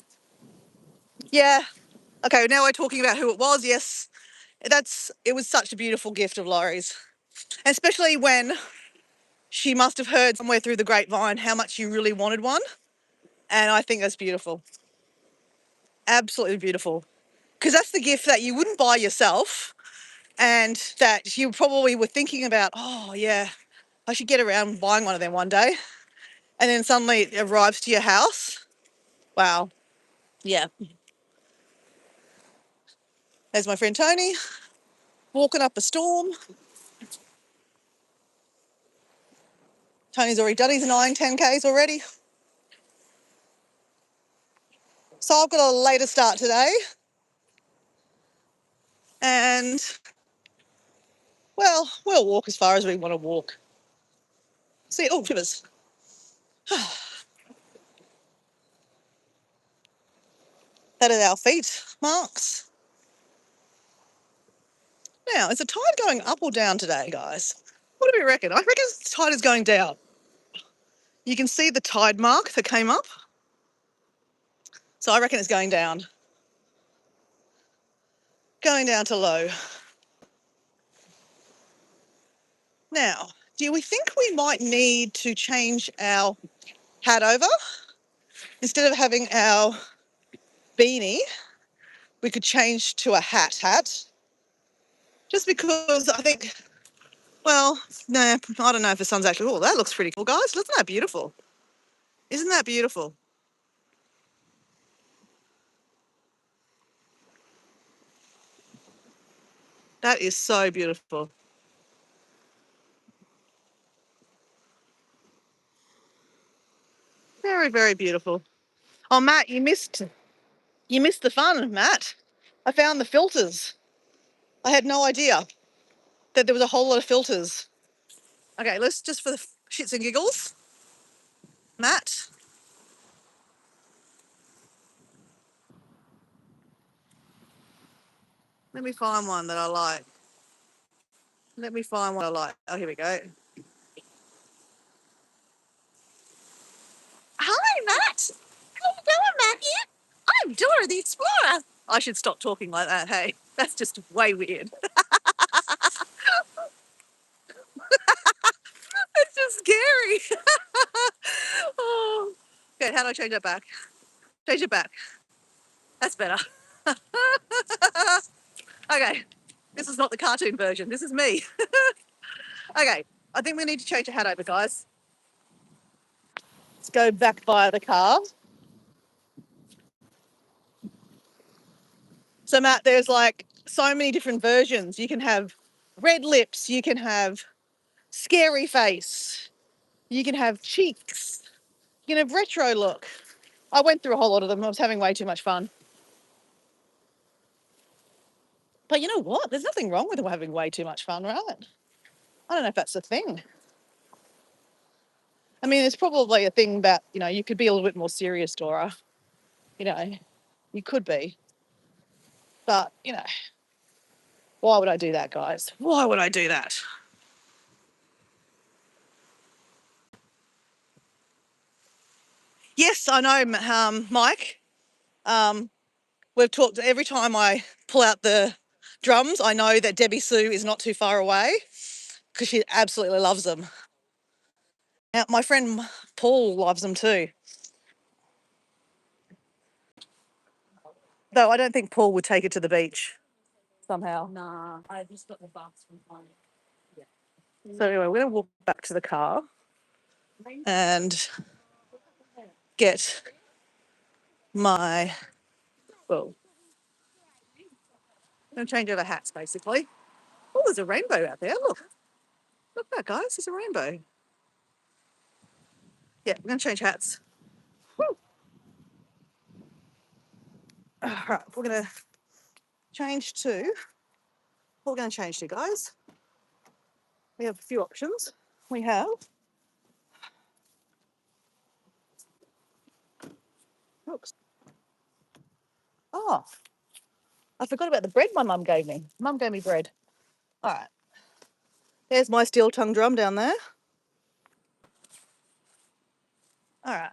Yeah. Okay, now we're talking about who it was. Yes, it was such a beautiful gift of Laurie's. And especially when she must have heard somewhere through the grapevine how much you really wanted one. And I think that's beautiful. Absolutely beautiful. Because that's the gift that you wouldn't buy yourself and that you probably were thinking about, oh, yeah, I should get around buying one of them one day. And then suddenly it arrives to your house. Wow. Yeah. There's my friend Tony walking up a storm. Tony's already done his 10Ks already. So I've got a later start today. And, well, we'll walk as far as we want to walk. See, oh, shivers. That is our feet marks. Now, is the tide going up or down today, guys? What do we reckon? I reckon the tide is going down. You can see the tide mark that came up. So I reckon it's going down. Going down to low. Now, do we think we might need to change our hat over? Instead of having our beanie, we could change to a hat. Just because I think, well, no, I don't know if the sun's actually, oh, that looks pretty cool, guys. Isn't that beautiful? Isn't that beautiful? That is so beautiful. Very, very beautiful. Oh, Matt, you missed the fun, Matt. I found the filters. I had no idea that there was a whole lot of filters. Okay, let's just for the shits and giggles, Matt. Let me find one that I like. Let me find one I like. Oh, here we go. Hi, Matt. How you doing, Matthew? I'm Dora the Explorer. I should stop talking like that. Hey, that's just way weird. It's just scary. Oh. Okay, how do I change that back? Change it back. That's better. Okay, this is not the cartoon version. This is me. Okay, I think we need to change the hat over, guys. Let's go back via the car. So, Matt, there's like so many different versions. You can have red lips, you can have scary face, you can have cheeks, you can have retro look. I went through a whole lot of them. I was having way too much fun. But you know what? There's nothing wrong with having way too much fun, right? I don't know if that's a thing. I mean, it's probably a thing that, you could be a little bit more serious, Dora. You know, you could be. But, why would I do that, guys? Why would I do that? Yes, I know, Mike. We've talked every time I pull out the drums, I know that Debbie Sue is not too far away because she absolutely loves them. Now, my friend Paul loves them too. Though I don't think Paul would take it to the beach somehow. Nah, I just got the bus from home. Yeah. So anyway, we're going to walk back to the car and get my, well, I'm going to change over hats basically. Oh, there's a rainbow out there. Look at that, guys. There's a rainbow. Yeah, we're going to change hats. Woo. All right, we're going to change to, what we're going to change to, guys. We have a few options. We have, oops. Oh, I forgot about the bread my mum gave me. Mum gave me bread. All right. There's my steel tongue drum down there. All right.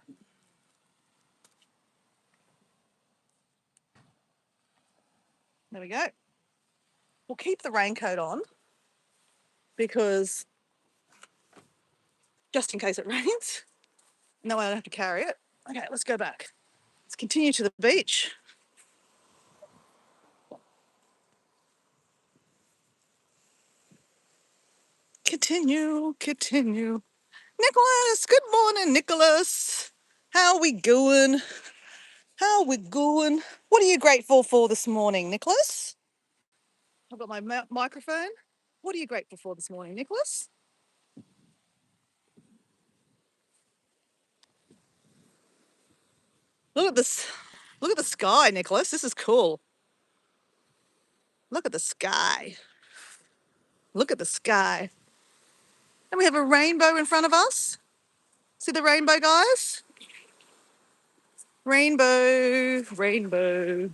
There we go. We'll keep the raincoat on because just in case it rains. No, I don't have to carry it. Okay, let's go back. Let's continue to the beach. Continue. Nicholas, good morning, Nicholas. How we going? What are you grateful for this morning, Nicholas? I've got my microphone. What are you grateful for this morning, Nicholas? Look at this. Look at the sky, Nicholas. This is cool. Look at the sky. Look at the sky. And we have a rainbow in front of us. See the rainbow, guys? Rainbow, rainbow,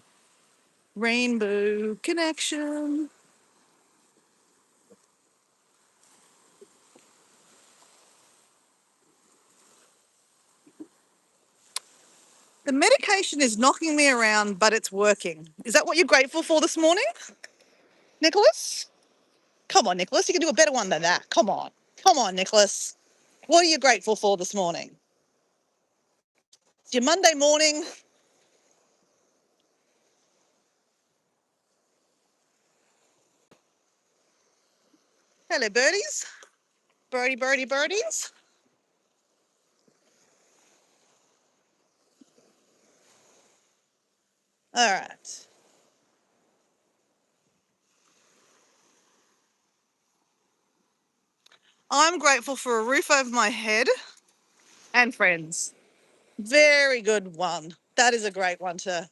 rainbow connection. The medication is knocking me around, but it's working. Is that what you're grateful for this morning, Nicholas? Come on, Nicholas. You can do a better one than that. Come on. Come on, Nicholas. What are you grateful for this morning? It's your Monday morning. Hello, birdies. Birdies. All right. I'm grateful for a roof over my head and friends. Very good one. That is a great one to,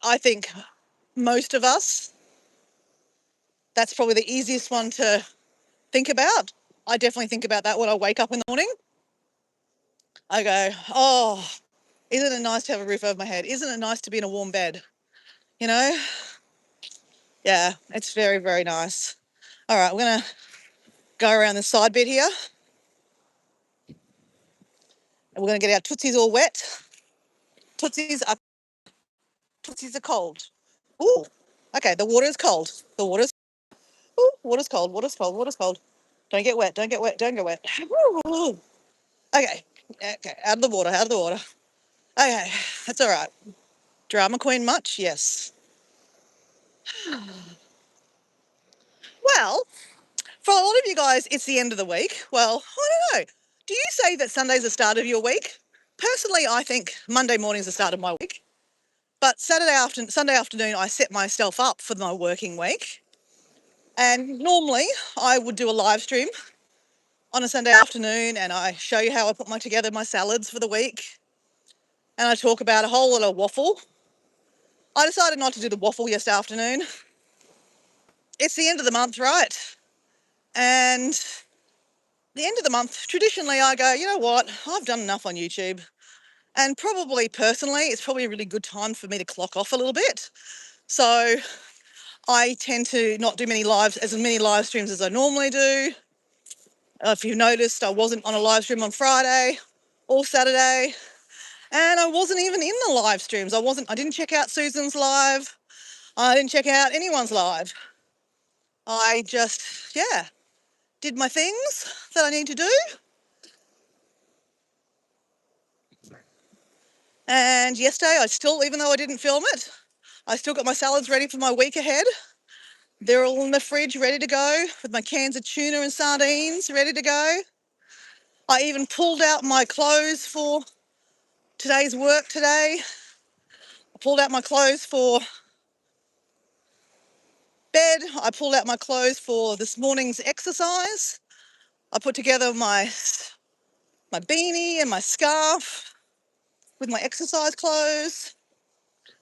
I think, most of us. That's probably the easiest one to think about. I definitely think about that when I wake up in the morning. I go, oh, isn't it nice to have a roof over my head? Isn't it nice to be in a warm bed? You know? Yeah, it's very, very nice. All right, we're going to go around the side bit here. And we're going to get our tootsies all wet. Tootsies are cold. Ooh, okay, the water is cold. Water's cold. Don't get wet. Ooh. Okay, out of the water. Okay, that's all right. Drama queen much? Yes. Well, for a lot of you guys, it's the end of the week. Well, I don't know. Do you say that Sunday's the start of your week? Personally, I think Monday morning's the start of my week. But Sunday afternoon, I set myself up for my working week. And normally I would do a live stream on a Sunday afternoon and I show you how I put together my salads for the week. And I talk about a whole lot of waffle. I decided not to do the waffle yesterday afternoon. It's the end of the month, right? And the end of the month, traditionally I go, you know what, I've done enough on YouTube. And probably personally, it's probably a really good time for me to clock off a little bit. So I tend to not do as many live streams as I normally do. If you've noticed, I wasn't on a live stream on Friday or Saturday, and I wasn't even in the live streams. I didn't check out Susan's live. I didn't check out anyone's live. I just, did my things that I need to do. And yesterday, even though I didn't film it, I still got my salads ready for my week ahead. They're all in the fridge, ready to go, with my cans of tuna and sardines ready to go. I even pulled out my clothes for today's work today. I pulled out my clothes for bed. I pulled out my clothes for this morning's exercise. I put together my beanie and my scarf with my exercise clothes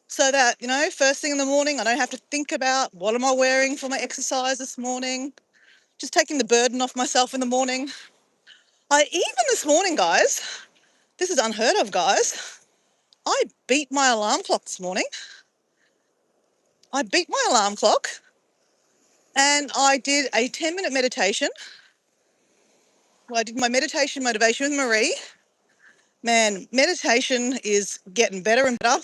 so that, first thing in the morning, I don't have to think about what am I wearing for my exercise this morning. Just taking the burden off myself in the morning. Even this morning, guys, this is unheard of, guys. I beat my alarm clock this morning. I beat my alarm clock and I did a 10-minute meditation. Well, I did my meditation motivation with Marie. Man, meditation is getting better and better.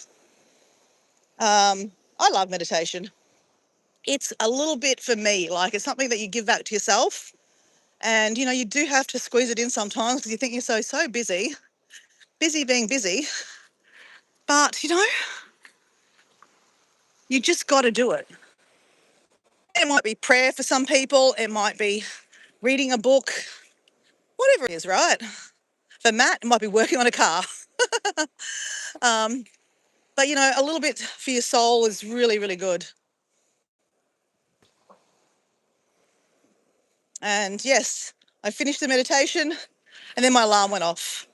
I love meditation. It's a little bit for me, like it's something that you give back to yourself. And, you do have to squeeze it in sometimes because you think you're so busy being busy. But, you just got to do it. It might be prayer for some people. It might be reading a book, whatever it is, right? For Matt, it might be working on a car. But, a little bit for your soul is really, really good. And yes, I finished the meditation and then my alarm went off.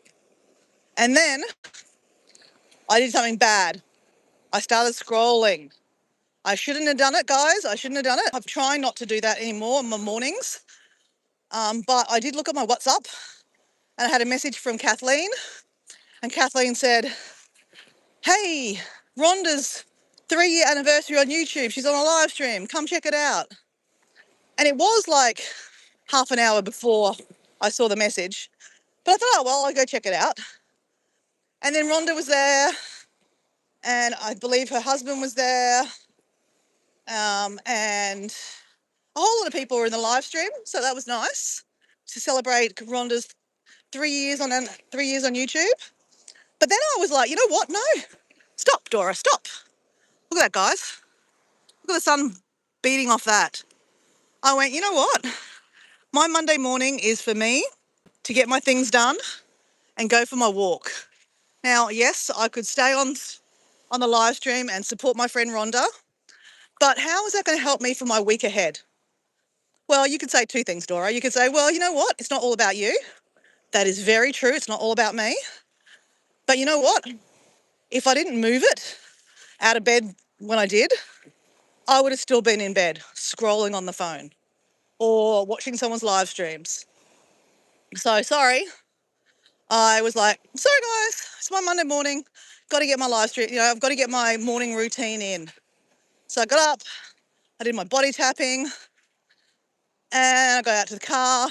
And then I did something bad. I started scrolling. I shouldn't have done it, guys. I shouldn't have done it. I'm trying not to do that anymore in my mornings. But I did look at my WhatsApp and I had a message from Kathleen. And Kathleen said, hey, Rhonda's 3-year anniversary on YouTube. She's on a live stream. Come check it out. And it was like half an hour before I saw the message. But I thought, oh, well, I'll go check it out. And then Rhonda was there. And I believe her husband was there. And a whole lot of people were in the live stream. So that was nice to celebrate Rhonda's 3 years on 3 years on YouTube. But then I was like, you know what? No. Stop, Dora, stop. Look at that, guys. Look at the sun beating off that. I went, you know what? My Monday morning is for me to get my things done and go for my walk. Now, yes, I could stay on the live stream and support my friend Rhonda, but how is that going to help me for my week ahead? Well, you could say two things, Dora. You could say, well, you know what? It's not all about you. That is very true. It's not all about me. But you know what? If I didn't move it out of bed when I did, I would have still been in bed scrolling on the phone or watching someone's live streams. So sorry. I was like, sorry guys, it's my Monday morning. Got to get my live stream, I've got to get my morning routine in. So I got up, I did my body tapping, and I got out to the car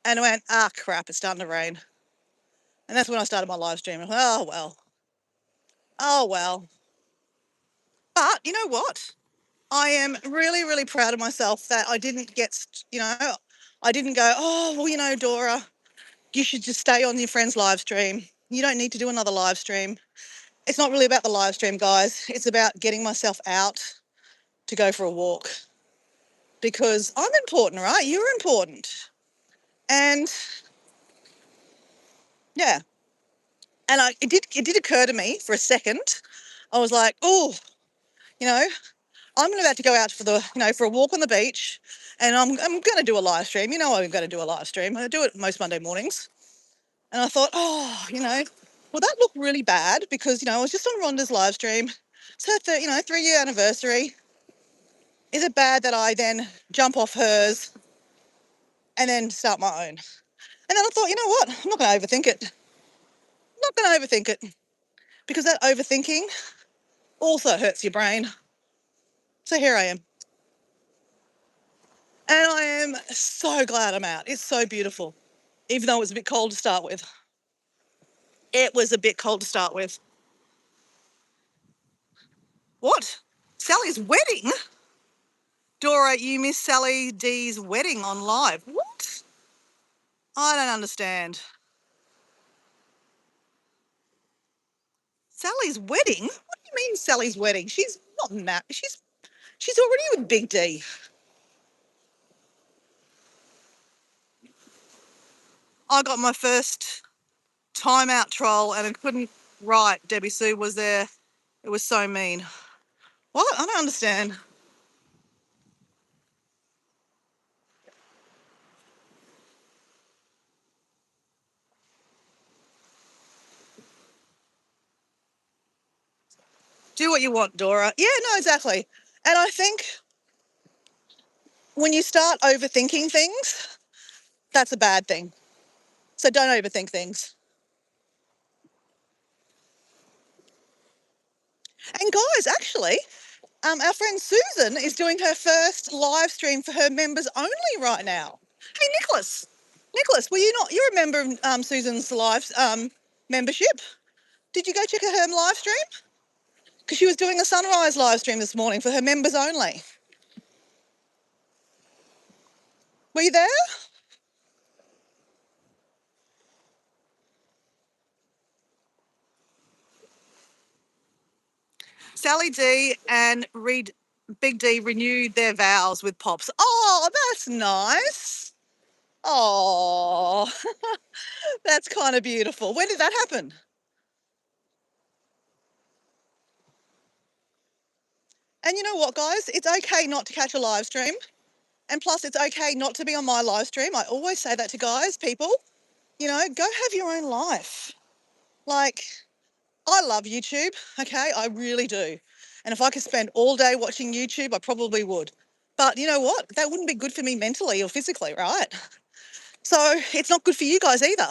and I went, crap, it's starting to rain. And that's when I started my live stream. I went, oh well. But you know what? I am really, really proud of myself that I didn't get, I didn't go, oh, well, Dora, you should just stay on your friend's live stream. You don't need to do another live stream. It's not really about the live stream, guys. It's about getting myself out to go for a walk because I'm important, right? You're important. And yeah, and it did occur to me for a second. I was like, oh, you know, I'm about to go out for for a walk on the beach, and I'm going to do a live stream. You know, I'm going to do a live stream. I do it most Monday mornings. And I thought, oh, will that look really bad? Because, I was just on Rhonda's live stream. It's her, 3-year anniversary. Is it bad that I then jump off hers and then start my own? And then I thought, you know what? I'm not going to overthink it. I'm not going to overthink it because that overthinking also hurts your brain. So here I am. And I am so glad I'm out. It's so beautiful, even though it was a bit cold to start with. It was a bit cold to start with. What? Sally's wedding? Dora, you missed Sally D's wedding on live. What? I don't understand. Sally's wedding? What do you mean Sally's wedding? She's not married. She's already with Big D. I got my first timeout troll and I couldn't write. Debbie Sue was there. It was so mean. What? I don't understand. Do what you want, Dora. Yeah, no, exactly. And I think when you start overthinking things, that's a bad thing. So don't overthink things. And guys, actually, our friend Susan is doing her first live stream for her members only right now. Hey, Nicholas. Nicholas, you're a member of Susan's live membership. Did you go check her live stream? Because she was doing a sunrise live stream this morning for her members only. Were you there? Sally D and Big D renewed their vows with Pops. Oh, that's nice. Oh, that's kind of beautiful. When did that happen? And you know what, guys? It's okay not to catch a live stream. And plus, it's okay not to be on my live stream. I always say that to guys, people. Go have your own life. Like, I love YouTube, okay? I really do. And if I could spend all day watching YouTube, I probably would. But you know what? That wouldn't be good for me mentally or physically, right? So it's not good for you guys either.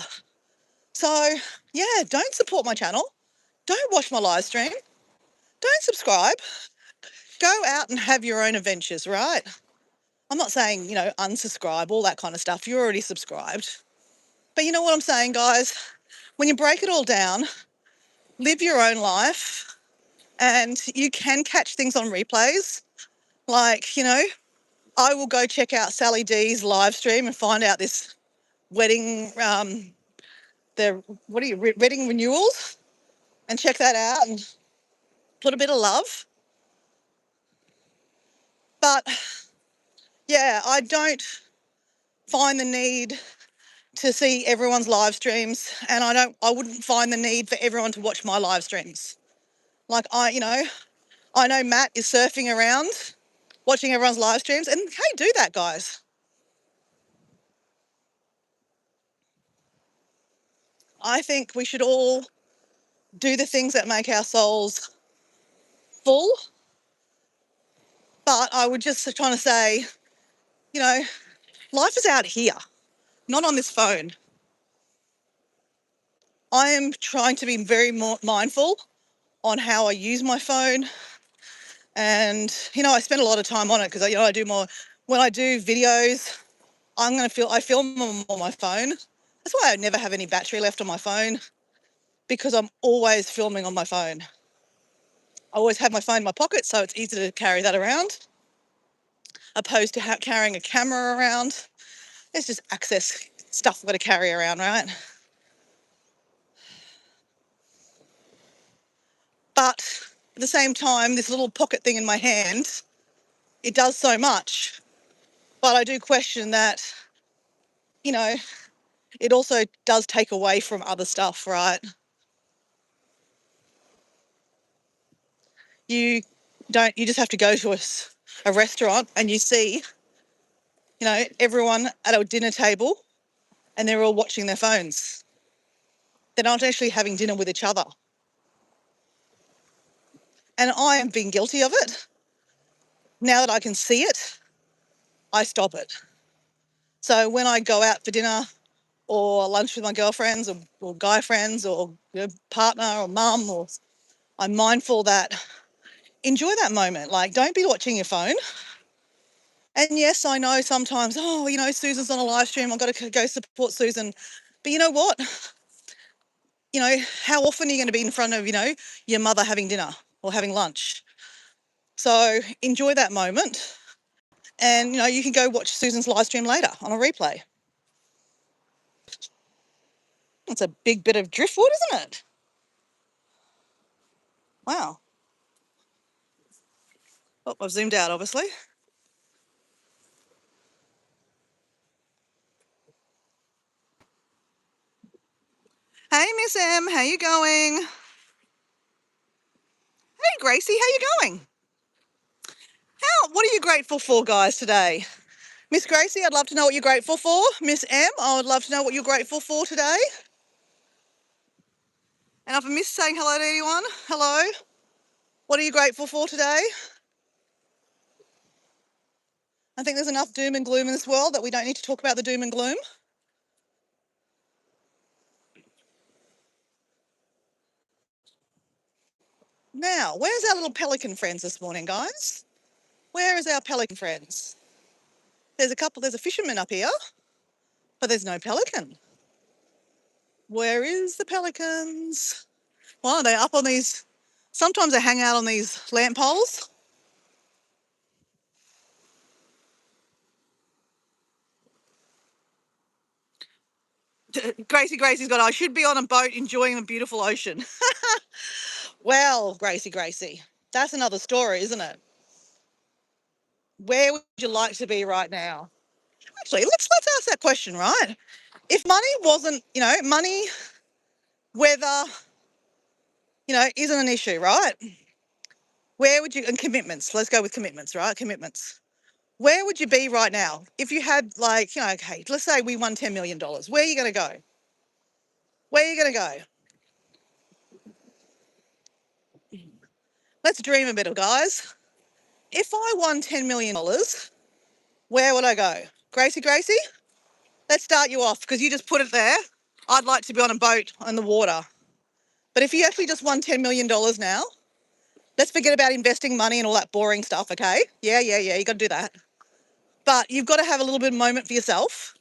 So, yeah, don't support my channel. Don't watch my live stream. Don't subscribe. Go out and have your own adventures, right? I'm not saying, unsubscribe, all that kind of stuff. You're already subscribed. But you know what I'm saying, guys? When you break it all down, live your own life, and you can catch things on replays. Like, I will go check out Sally D's live stream and find out this wedding, wedding renewals, and check that out and put a bit of love. But yeah, I don't find the need to see everyone's live streams, and I wouldn't find the need for everyone to watch my live streams. Like I know Matt is surfing around watching everyone's live streams, and hey, do that, guys. I think we should all do the things that make our souls full. But I would just trying to say, life is out here, not on this phone. I am trying to be very more mindful on how I use my phone. And, I spend a lot of time on it because, I do more, when I do videos, I film them on my phone. That's why I never have any battery left on my phone, because I'm always filming on my phone. I always have my phone in my pocket, so it's easy to carry that around, opposed to carrying a camera around. It's just access stuff I've got to carry around, right? But at the same time, this little pocket thing in my hand it does so much. But I do question that, you know, it also does take away from other stuff, right? You just have to go to a restaurant and you see, everyone at a dinner table and they're all watching their phones. They're not actually having dinner with each other. And I am being guilty of it. Now that I can see it, I stop it. So when I go out for dinner or lunch with my girlfriends or guy friends or partner or mum, or I'm mindful that enjoy that moment. Like, don't be watching your phone. And yes, I know sometimes, Susan's on a live stream, I've got to go support Susan. But you know what? How often are you going to be in front of, your mother having dinner or having lunch? So enjoy that moment. And, you can go watch Susan's live stream later on a replay. It's a big bit of driftwood, isn't it? Wow. Oh, I've zoomed out, obviously. Hey, Miss M, how you going? Hey, Gracie, how you going? What are you grateful for, guys, today? Miss Gracie, I'd love to know what you're grateful for. Miss M, I would love to know what you're grateful for today. And if I missed saying hello to anyone, hello. What are you grateful for today? I think there's enough doom and gloom in this world that we don't need to talk about the doom and gloom. Now, where's our little pelican friends this morning, guys? Where is our pelican friends? There's a fisherman up here, but there's no pelican. Where is the pelicans? Well, are they up on these? Sometimes they hang out on these lamp poles. Gracie's got, I should be on a boat enjoying the beautiful ocean. Well, Gracie, that's another story, isn't it? Where would you like to be right now? Actually, let's ask that question, right? If money wasn't, money, weather, isn't an issue, right? Where would you, and commitments, let's go with commitments, right? Commitments. Where would you be right now? If you had okay, let's say we won $10 million. Where are you going to go? Where are you going to go? Let's dream a bit, guys. If I won $10 million, where would I go? Gracie, let's start you off because you just put it there. I'd like to be on a boat on the water. But if you actually just won $10 million now, let's forget about investing money and all that boring stuff, okay? Yeah, you got to do that. But you've got to have a little bit of moment for yourself.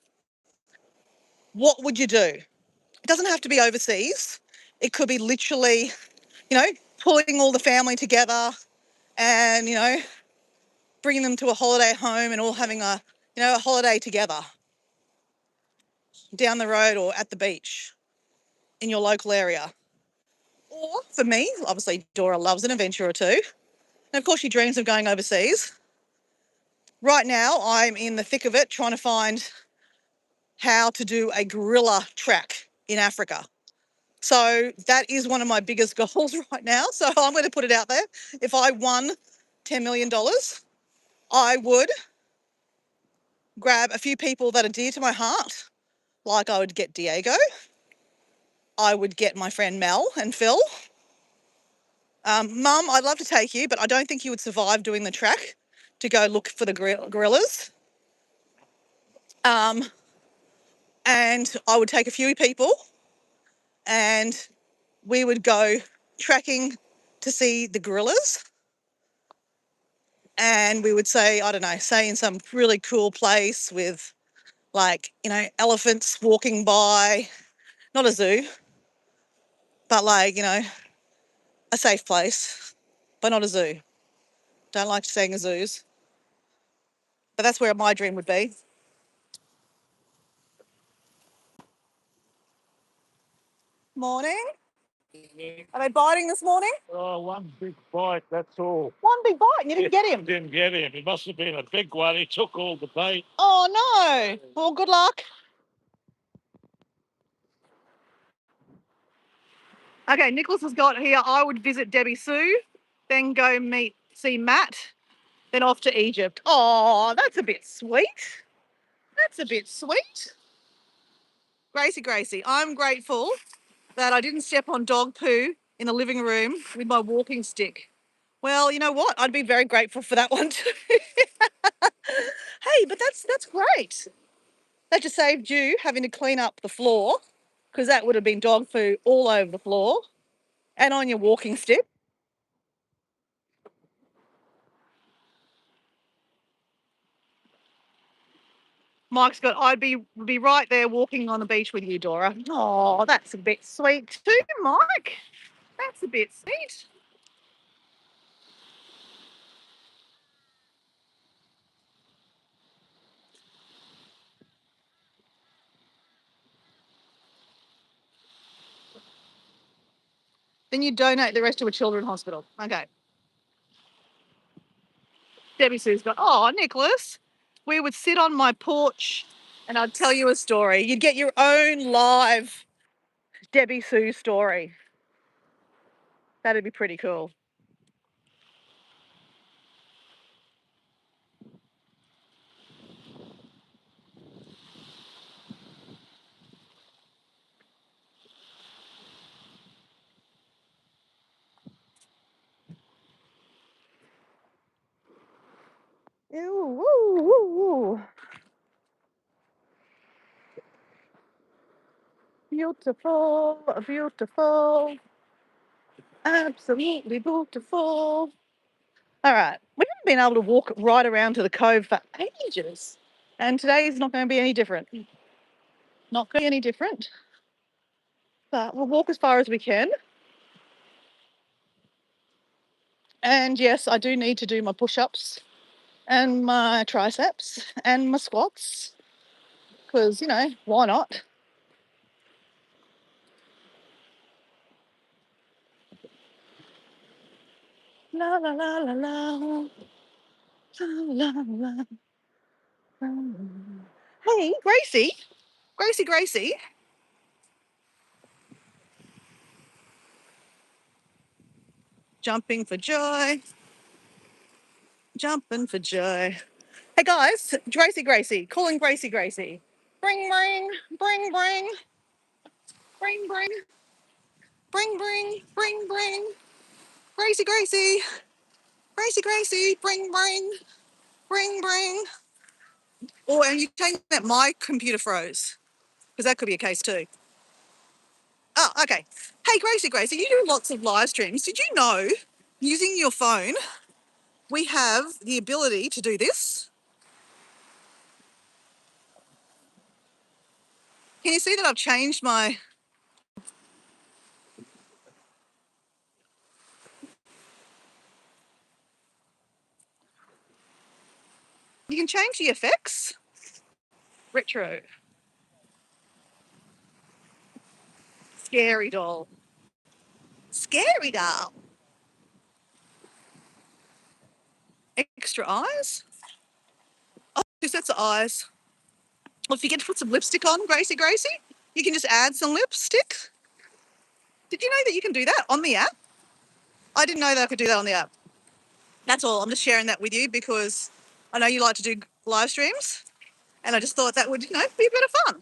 What would you do? It doesn't have to be overseas. It could be literally, pulling all the family together and, bringing them to a holiday home and all having a holiday together down the road or at the beach in your local area. Or for me, obviously Dora loves an adventure or two. And of course she dreams of going overseas. Right now I'm in the thick of it trying to find how to do a gorilla track in Africa. So that is one of my biggest goals right now. So I'm going to put it out there. If I won $10 million, I would grab a few people that are dear to my heart. Like I would get Diego. I would get my friend Mel and Phil. Mum, I'd love to take you, but I don't think you would survive doing the track to go look for the gorillas. And I would take a few people and we would go tracking to see the gorillas. And we would say, I don't know, say in some really cool place with elephants walking by, not a zoo, but a safe place, but not a zoo. Don't like staying in zoos. But that's where my dream would be. Morning. Are they biting this morning? Oh, one big bite, that's all. One big bite and you didn't get him. Didn't get him. It must have been a big one. He took all the bait. Oh no. Well, good luck. Okay, Nicholas has got here, I would visit Debbie Sue, then go see Matt, then off to Egypt. Oh, that's a bit sweet. That's a bit sweet. Gracie, I'm grateful that I didn't step on dog poo in the living room with my walking stick. Well, you know what? I'd be very grateful for that one too. Hey, but that's great. That just saved you having to clean up the floor because that would have been dog poo all over the floor and on your walking stick. Mike's got, I'd be right there walking on the beach with you, Dora. Oh, that's a bit sweet too, Mike. That's a bit sweet. Then you donate the rest to a children's hospital. Okay. Debbie Sue's got, oh, Nicholas, we would sit on my porch and I'd tell you a story. You'd get your own live Debbie Sue story. That'd be pretty cool. Ooh, woo, woo, woo. Beautiful, beautiful, absolutely beautiful. All right, we haven't been able to walk right around to the cove for ages, and today is not going to be any different. Not going to be any different, but we'll walk as far as we can. And yes, I do need to do my push-ups and my triceps and my squats because, you know, why not? La la la la la. La, la, la. Hey, Gracie. Jumping for joy. Jumping for joy. Hey guys, Gracie, calling Gracie. Bring, bring, bring, bring, bring, bring, bring. Gracie, bring. Oh, and you saying that my computer froze because that could be a case too. Oh, okay. Hey, Gracie, you do lots of live streams. Did you know using your phone, we have the ability to do this? Can you see that I've changed my... You can change the effects. Retro. Scary doll. Extra eyes. Oh, 2 sets of eyes. Well, if you get to put some lipstick on, Gracie, you can just add some lipstick. Did you know that you can do that on the app? I didn't know that I could do that on the app. That's all. I'm just sharing that with you because I know you like to do live streams and I just thought that would, you know, be a bit of fun.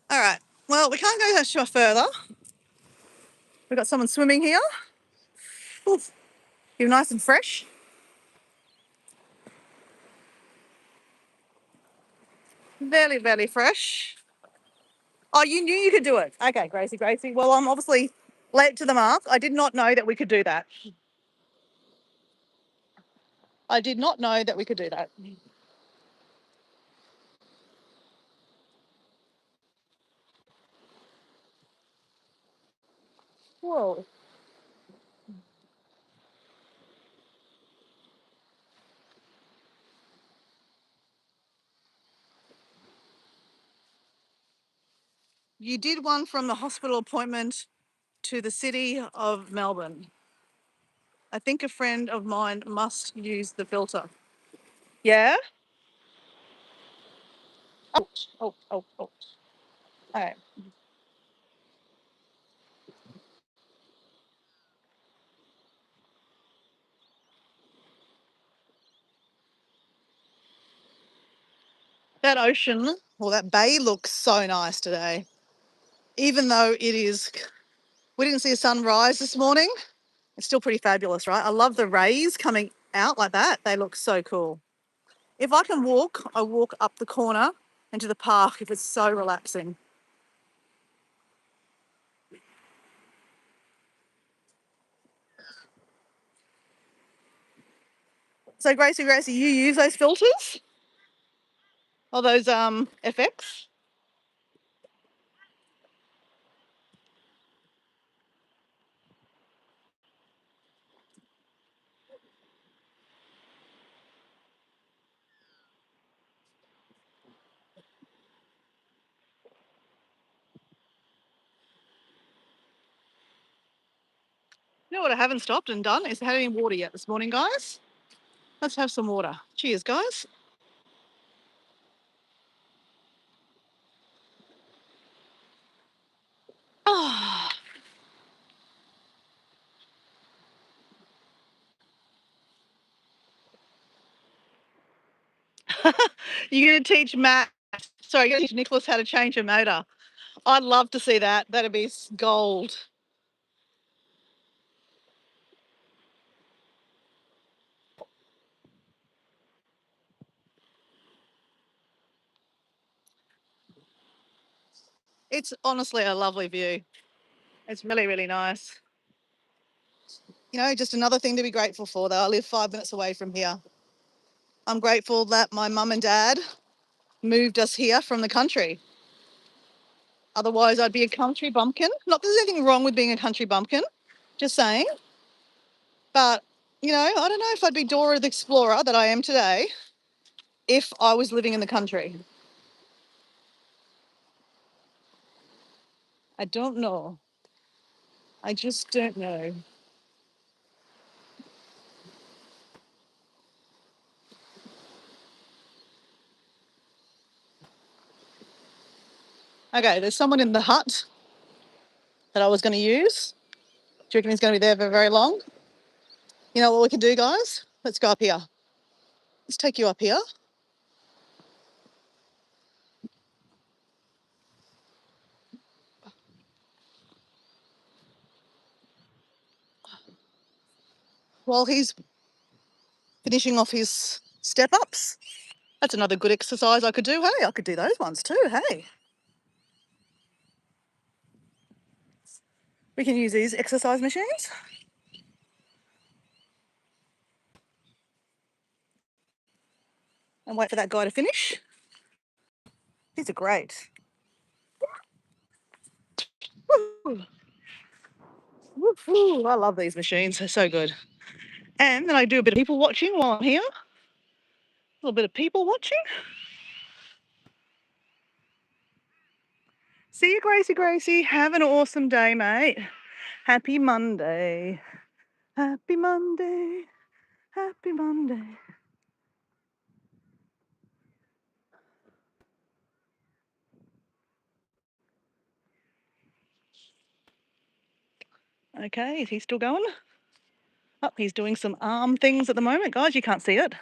All right. Well, we can't go much further. We've got someone swimming here. Oof. You're nice and fresh. Very fresh. Oh, you knew you could do it. Okay, Gracie. Well, I'm obviously late to the mark. I did not know that we could do that. I did not know that we could do that. Whoa. You did one from the hospital appointment to the city of Melbourne. I think a friend of mine must use the filter. Yeah? Oh, oh, oh, oh. Okay. That ocean, or that bay looks so nice today. Even though we didn't see a sunrise this morning, it's still pretty fabulous, right? I love the rays coming out like that. They look so cool. If I can walk, I walk up the corner into the park if it's so relaxing. So Gracie, you use those filters or those FX? You know what I haven't stopped and done is had any water yet this morning, guys. Let's have some water. Cheers, guys. Oh. You're going to teach you're going to teach Nicholas how to change a motor. I'd love to see that. That'd be gold. It's honestly a lovely view. It's really, really nice. You know, just another thing to be grateful for, though. I live 5 minutes away from here. I'm grateful that my mum and dad moved us here from the country. Otherwise, I'd be a country bumpkin. Not that there's anything wrong with being a country bumpkin, just saying. But, you know, I don't know if I'd be Dora the Explorer that I am today if I was living in the country. I don't know. I just don't know. Okay, there's someone in the hut that I was going to use. Do you reckon he's going to be there for very long? You know what we can do, guys? Let's go up here. Let's take you up here. While he's finishing off his step ups. That's another good exercise I could do. Hey, I could do those ones too. Hey, we can use these exercise machines and wait for that guy to finish. These are great. Woo. Woo. I love these machines. They're so good. And then I do a bit of people watching while I'm here. A little bit of people watching. See you, Gracie. Gracie. Have an awesome day, mate. Happy Monday. Happy Monday. Happy Monday. Okay, is he still going? Oh, he's doing some arm things at the moment. Guys, you can't see it.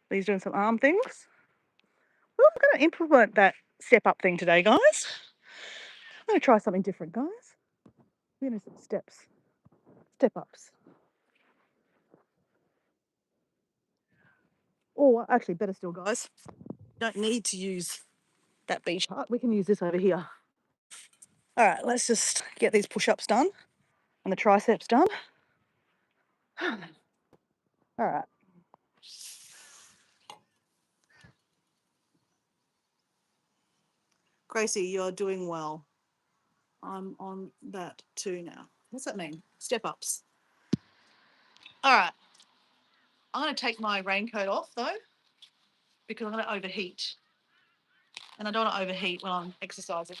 But he's doing some arm things. Well, I'm going to implement that step up thing today, guys. I'm going to try something different, guys. We're going to do some step ups. Or actually, better still, guys, don't need to use that beach hut. We can use this over here. All right, let's just get these push-ups done and the triceps done. All right. Gracie, you're doing well. I'm on that too now. What's that mean? Step ups. All right. I'm going to take my raincoat off though, because I'm going to overheat. And I don't want to overheat when I'm exercising.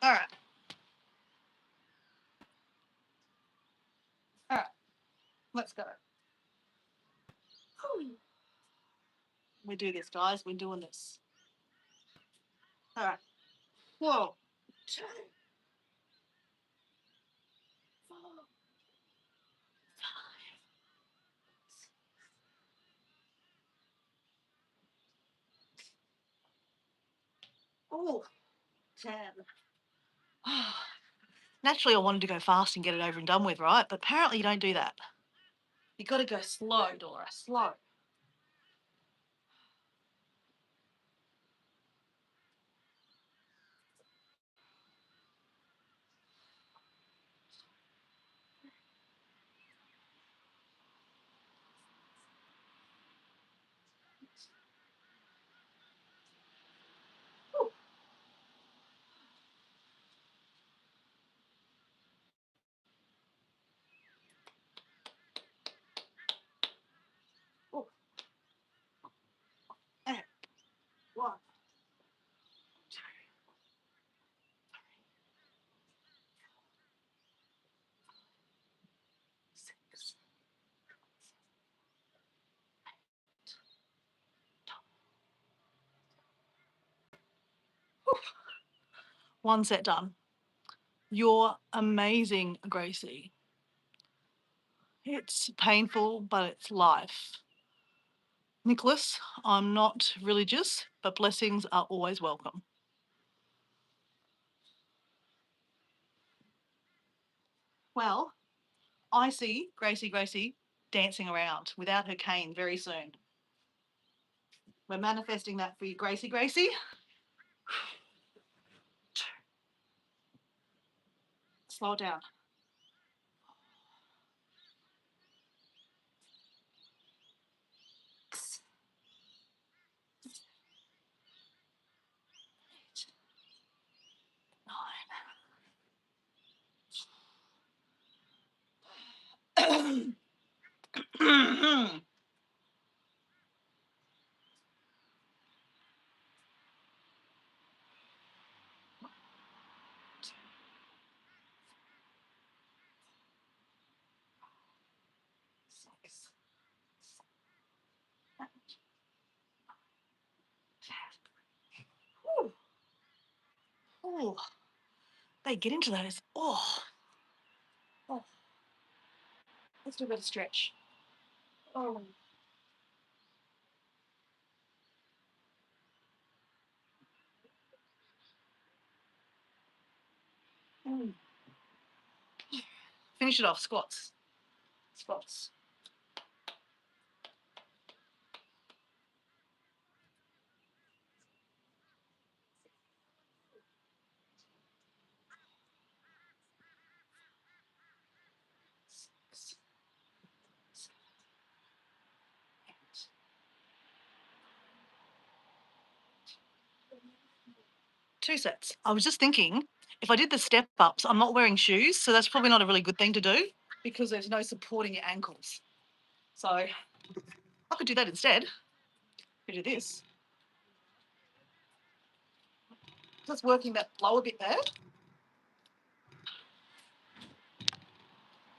All right. All right. Let's go. We do this, guys. We're doing this. All right. Whoa. 2, 4, 5. Oh, 10. Naturally, I wanted to go fast and get it over and done with, right? But apparently, you don't do that. You got to go slow, Dora. Slow. Oh. Okay. 1, 2, 6. One set done. You're amazing, Gracie. It's painful, but it's life. Nicholas, I'm not religious, but blessings are always welcome. Well, I see Gracie dancing around without her cane very soon. We're manifesting that for you, Gracie. Slow it down. 6, 8, 9. 6, 7, 10. Oh, they get into those. Oh, let's do a bit of stretch. Oh. Finish it off. Squats. Squats. Six, 2 sets. I was just thinking, if I did the step ups, I'm not wearing shoes, so that's probably not a really good thing to do because there's no supporting your ankles. So I could do that instead. I could do this. Just working that lower bit there.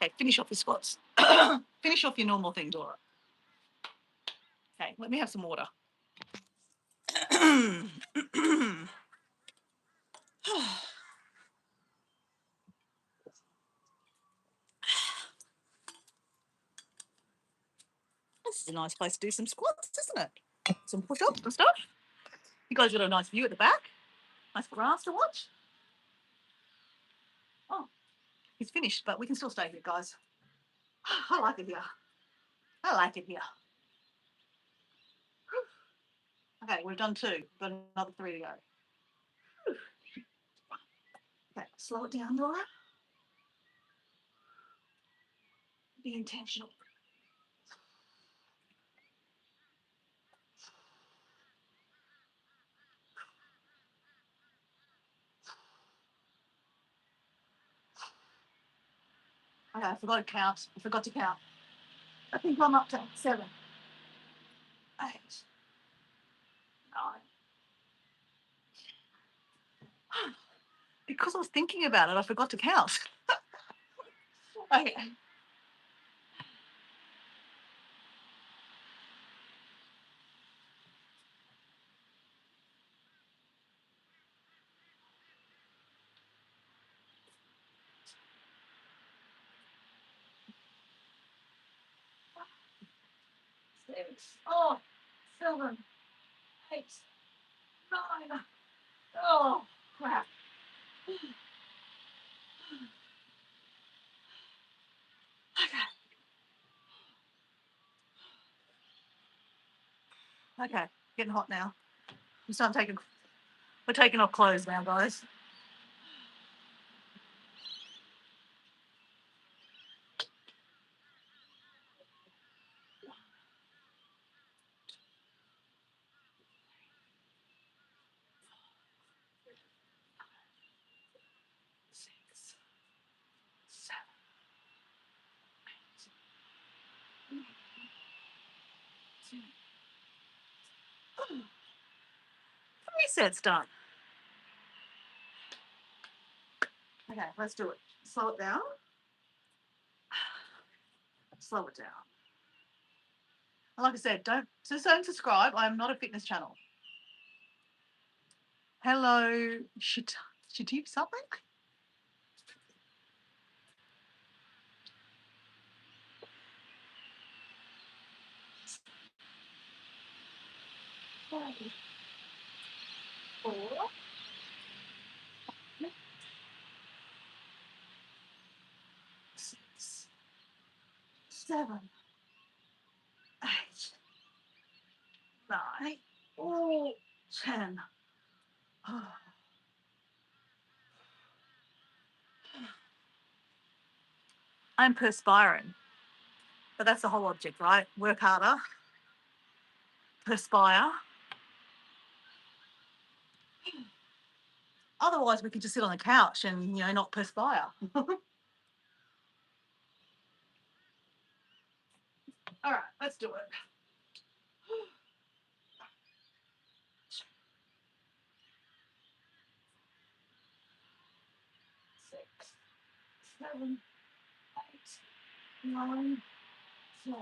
Okay, finish off your squats. Finish off your normal thing, Dora. Okay, let me have some water. This is a nice place to do some squats, isn't it? Some push-ups and stuff. You guys got a nice view at the back. Nice grass to watch. Oh, he's finished, but we can still stay here, guys. I like it here. I like it here. Okay, we've done 2. We've got another 3 to go. Okay, slow it down, Dora. Be intentional. Okay, I forgot to count. I think I'm up to 7, 8, 9. Because I was thinking about it, I forgot to count. Okay. Six. Oh, 7, 8, 9. Oh, crap. Okay. Okay. Getting hot now. We're taking off clothes now, guys. Six, 7, 8, 2. 3 sets done. Okay, let's do it. Slow it down. Slow it down. And like I said, don't subscribe. I'm not a fitness channel. Hello, Shatib something? Five, 4, 6, 7, 8, 9, 10. I'm perspiring, but that's the whole object, right? Work harder, perspire. Otherwise, we could just sit on the couch and, not perspire. All right, let's do it. 6, 7, 8, 9, 10.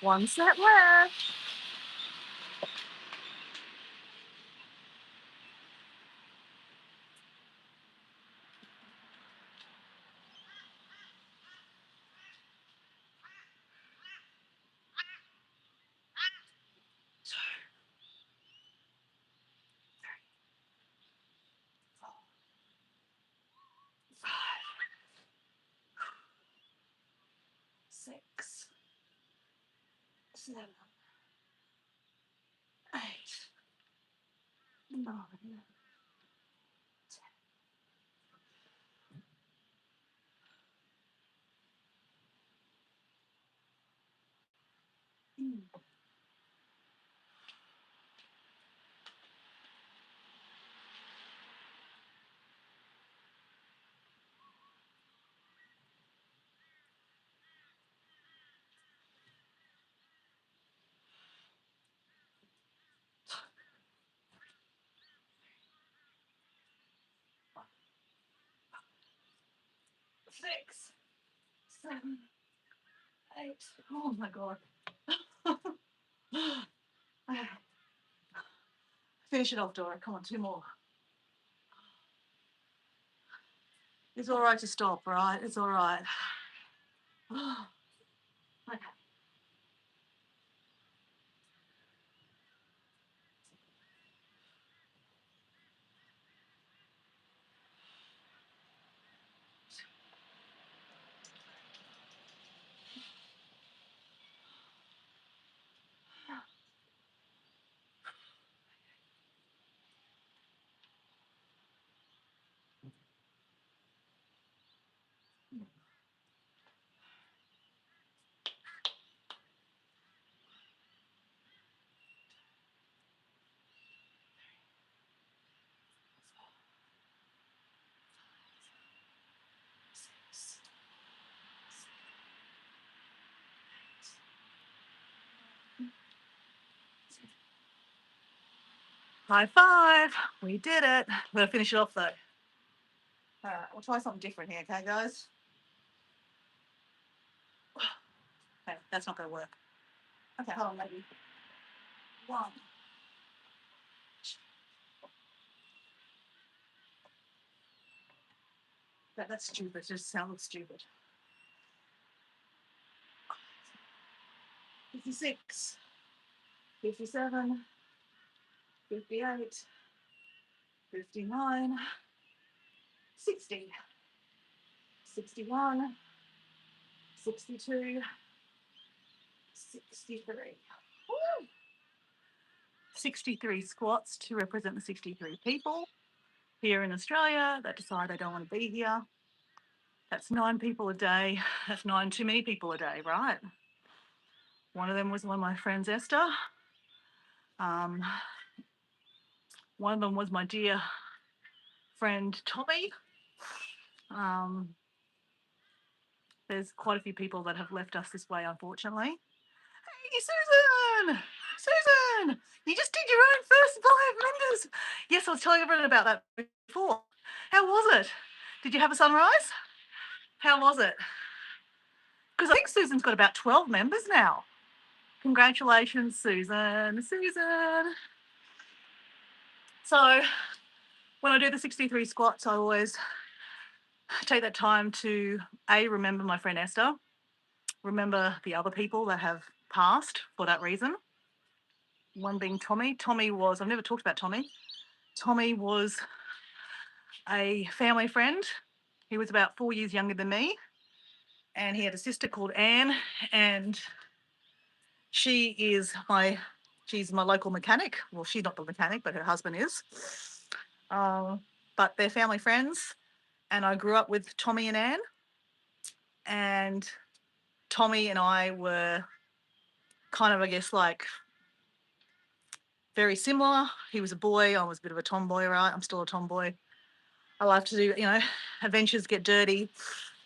One set left. Six, 7, 8, 9, 10. 6, 7, 8. Oh my God. Finish it off, Dora. Come on, 2 more. It's all right to stop, right? It's all right. Okay. 5, High five. We did it. We're going to finish it off though. All right, we'll try something different here, okay, guys? Okay, that's not going to work. Okay, hold on, maybe. One. That's stupid. It just sounded stupid. 56, 57, 58, 59, 60, 61, 62, 63. Woo! 63 squats to represent the 63 people here in Australia that decide they don't want to be here. That's 9 people a day. That's 9 too many people a day, right? One of them was one of my friends, Esther. One of them was my dear friend, Tommy. There's quite a few people that have left us this way, unfortunately. Hey, Susan! Susan! You just did your own first 5 members. Yes, I was telling everyone about that before. How was it? Did you have a sunrise? How was it? Because I think Susan's got about 12 members now. Congratulations, Susan. Susan. So when I do the 63 squats, I always take that time to remember my friend Esther, remember the other people that have passed for that reason. One being Tommy. Tommy was, I've never talked about Tommy. Tommy was a family friend. He was about 4 years younger than me. And he had a sister called Anne. And she's my local mechanic. Well, she's not the mechanic, but her husband is. But they're family friends. And I grew up with Tommy and Anne. And Tommy and I were kind of, I guess, like very similar. He was a boy. I was a bit of a tomboy, right? I'm still a tomboy. I love to do, adventures, get dirty.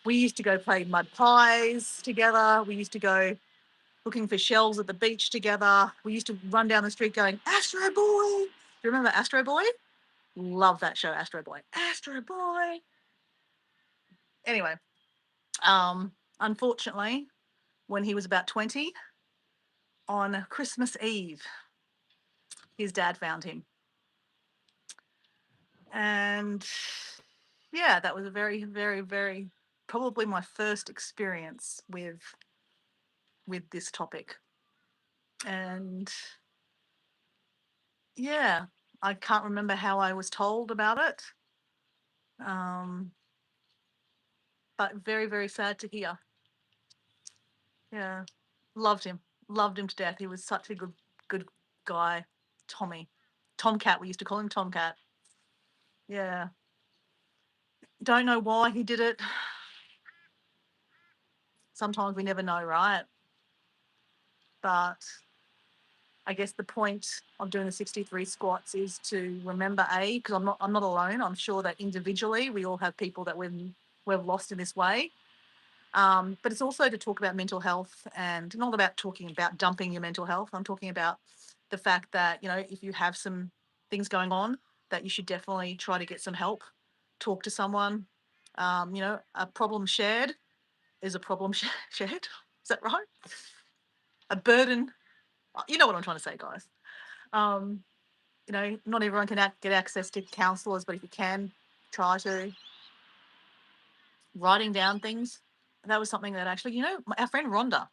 We used to go play mud pies together. We used to go looking for shells at the beach together. We used to run down the street going, Astro Boy. Do you remember Astro Boy? Love that show, Astro Boy. Astro Boy. Anyway, unfortunately, when he was about 20, on Christmas Eve, his dad found him. And yeah, that was a very, very, very, probably my first experience with this topic. And yeah, I can't remember how I was told about it. But very, very sad to hear. Yeah, loved him to death. He was such a good guy. Tommy, Tomcat, we used to call him Tomcat. Yeah, don't know why he did it. Sometimes we never know, right? But I guess the point of doing the 63 squats is to remember because I'm not alone. I'm sure that individually we all have people that we've lost in this way. But it's also to talk about mental health, and not about talking about dumping your mental health. I'm talking about the fact that, if you have some things going on, that you should definitely try to get some help, talk to someone. A problem shared is a problem shared. Is that right? A burden. You know what I'm trying to say, guys. Not everyone can get access to counsellors, but if you can, try to. Writing down things. That was something that actually, our friend Rhonda,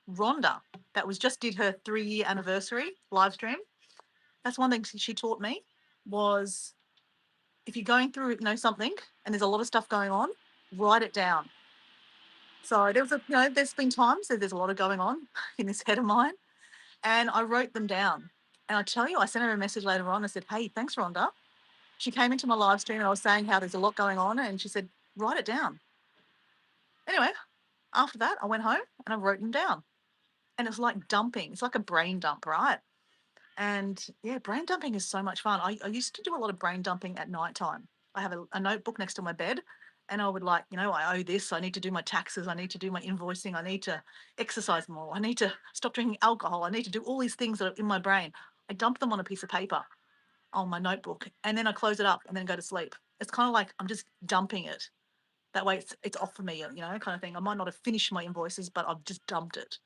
that was just did her 3-year anniversary live stream. That's one thing she taught me was, if you're going through, something and there's a lot of stuff going on, write it down. So there's been times that there's a lot of going on in this head of mine, and I wrote them down. And I tell you, I sent her a message later on. I said, hey, thanks, Rhonda. She came into my live stream and I was saying how there's a lot going on, and she said, write it down. Anyway, after that, I went home and I wrote them down. And it's like dumping. It's like a brain dump, right? And yeah, brain dumping is so much fun. I used to do a lot of brain dumping at night time. I have a notebook next to my bed and I would like, I owe this. I need to do my taxes. I need to do my invoicing. I need to exercise more. I need to stop drinking alcohol. I need to do all these things that are in my brain. I dump them on a piece of paper on my notebook and then I close it up and then go to sleep. It's kind of like I'm just dumping it. That way it's off for me, kind of thing. I might not have finished my invoices, but I've just dumped it.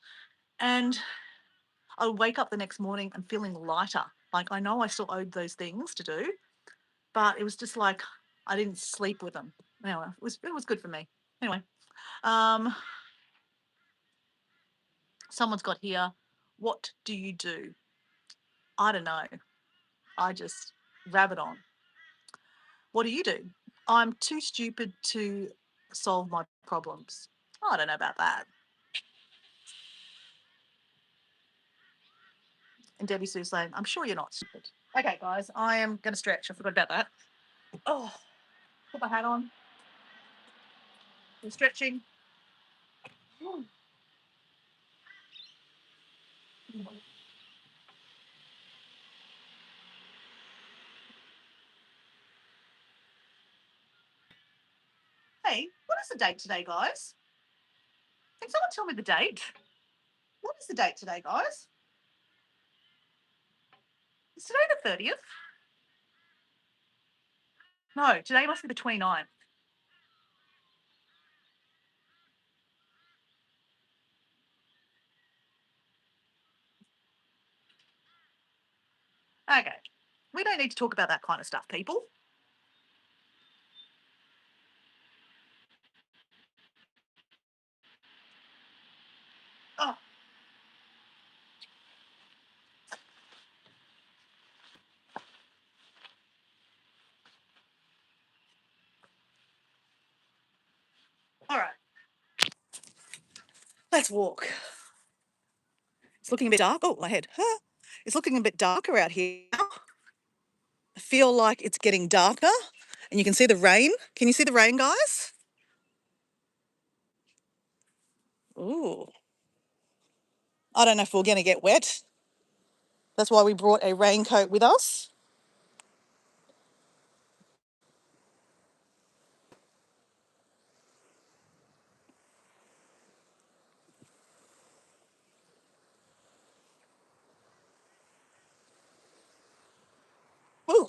And I would wake up the next morning and feeling lighter. Like I know I still owed those things to do, but it was just like I didn't sleep with them. Anyway, it was good for me. Anyway, um, someone's got here. What do you do? I don't know. I just rabbit on. What do you do? I'm too stupid to solve my problems. I don't know about that. And Debbie Sue's saying, I'm sure you're not stupid. Okay, guys, I am going to stretch. I forgot about that. Oh, put my hat on. I'm stretching. Hey, what is the date today, guys? Can someone tell me the date? What is the date today, guys? Is today the 30th? No, today must be the 29th. Okay. We don't need to talk about that kind of stuff, people. Oh. All right. Let's walk. It's looking a bit dark. Oh, my head. It's looking a bit darker out here now. I feel like it's getting darker and you can see the rain. Can you see the rain, guys? Ooh. I don't know if we're going to get wet. That's why we brought a raincoat with us. Ooh.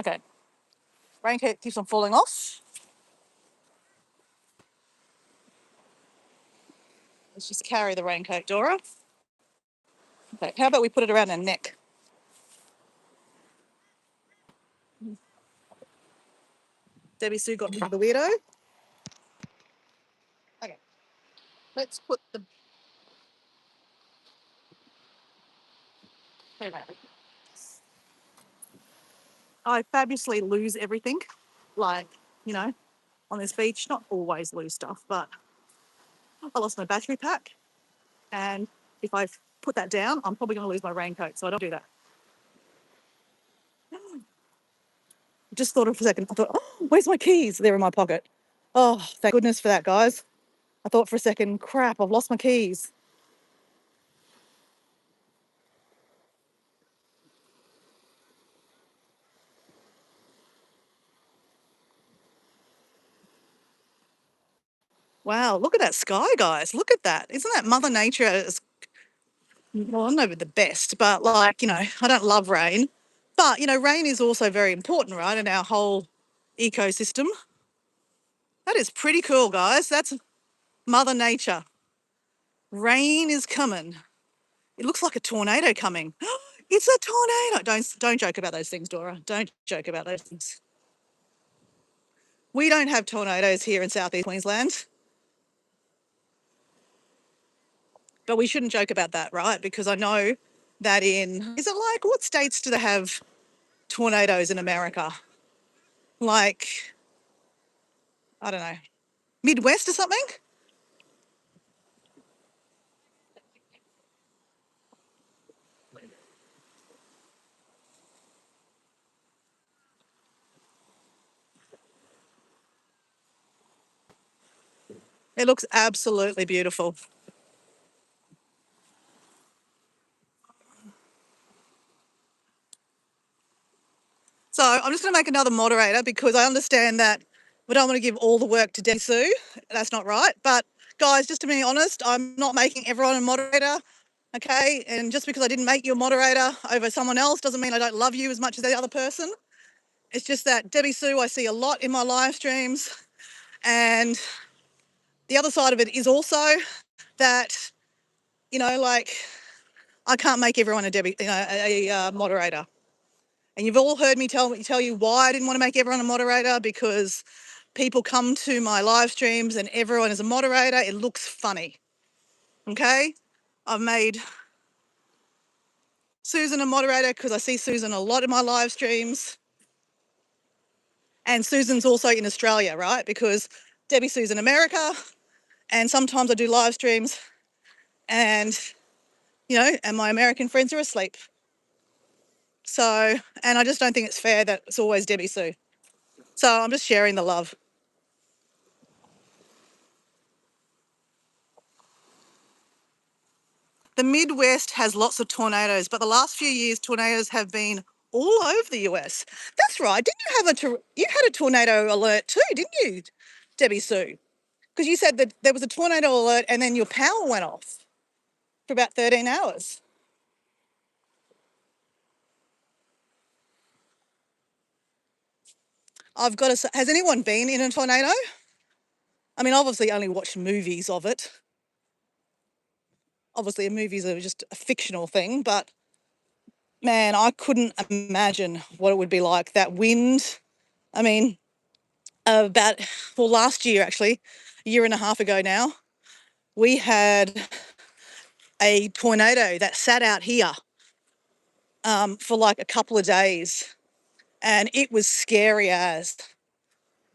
Okay. Raincoat keeps on falling off. Let's just carry the raincoat, Dora. Okay, how about we put it around her neck? Debbie Sue got me the weirdo. Okay, let's put the... I fabulously lose everything, like, on this beach. Not always lose stuff, but I lost my battery pack. And if I put that down, I'm probably going to lose my raincoat, so I don't do that. Just thought of for a second, I thought, oh, where's my keys? They're in my pocket. Oh, thank goodness for that, guys. I thought for a second, crap, I've lost my keys. Wow, look at that sky, guys. Look at that. Isn't that Mother Nature? Well, I'm not the best, but I don't love rain. But, rain is also very important, right, in our whole ecosystem. That is pretty cool, guys. That's Mother Nature. Rain is coming. It looks like a tornado coming. It's a tornado. Don't joke about those things, Dora. Don't joke about those things. We don't have tornadoes here in southeast Queensland. But we shouldn't joke about that, right? Because I know that what states do they have tornadoes in America? Like, I don't know, Midwest or something? It looks absolutely beautiful. So I'm just going to make another moderator because I understand that we don't want to give all the work to Debbie Sue. That's not right. But guys, just to be honest, I'm not making everyone a moderator. Okay. And just because I didn't make you a moderator over someone else doesn't mean I don't love you as much as the other person. It's just that Debbie Sue, I see a lot in my live streams. And the other side of it is also that, like I can't make everyone a moderator. And you've all heard me tell you why I didn't want to make everyone a moderator, because people come to my live streams and everyone is a moderator. It looks funny. Okay? I've made Susan a moderator because I see Susan a lot in my live streams. And Susan's also in Australia, right? Because Debbie Sue's in America and sometimes I do live streams and, and my American friends are asleep. So, and I just don't think it's fair that it's always Debbie Sue. So I'm just sharing the love. The Midwest has lots of tornadoes, but the last few years tornadoes have been all over the US. That's right. Didn't you had a tornado alert too, didn't you, Debbie Sue? Because you said that there was a tornado alert and then your power went off for about 13 hours. Has anyone been in a tornado? I mean, obviously only watched movies of it. Obviously movies are just a fictional thing, but man, I couldn't imagine what it would be like. That wind, I mean, last year actually, a year and a half ago now, we had a tornado that sat out here for like a couple of days, and it was scary as.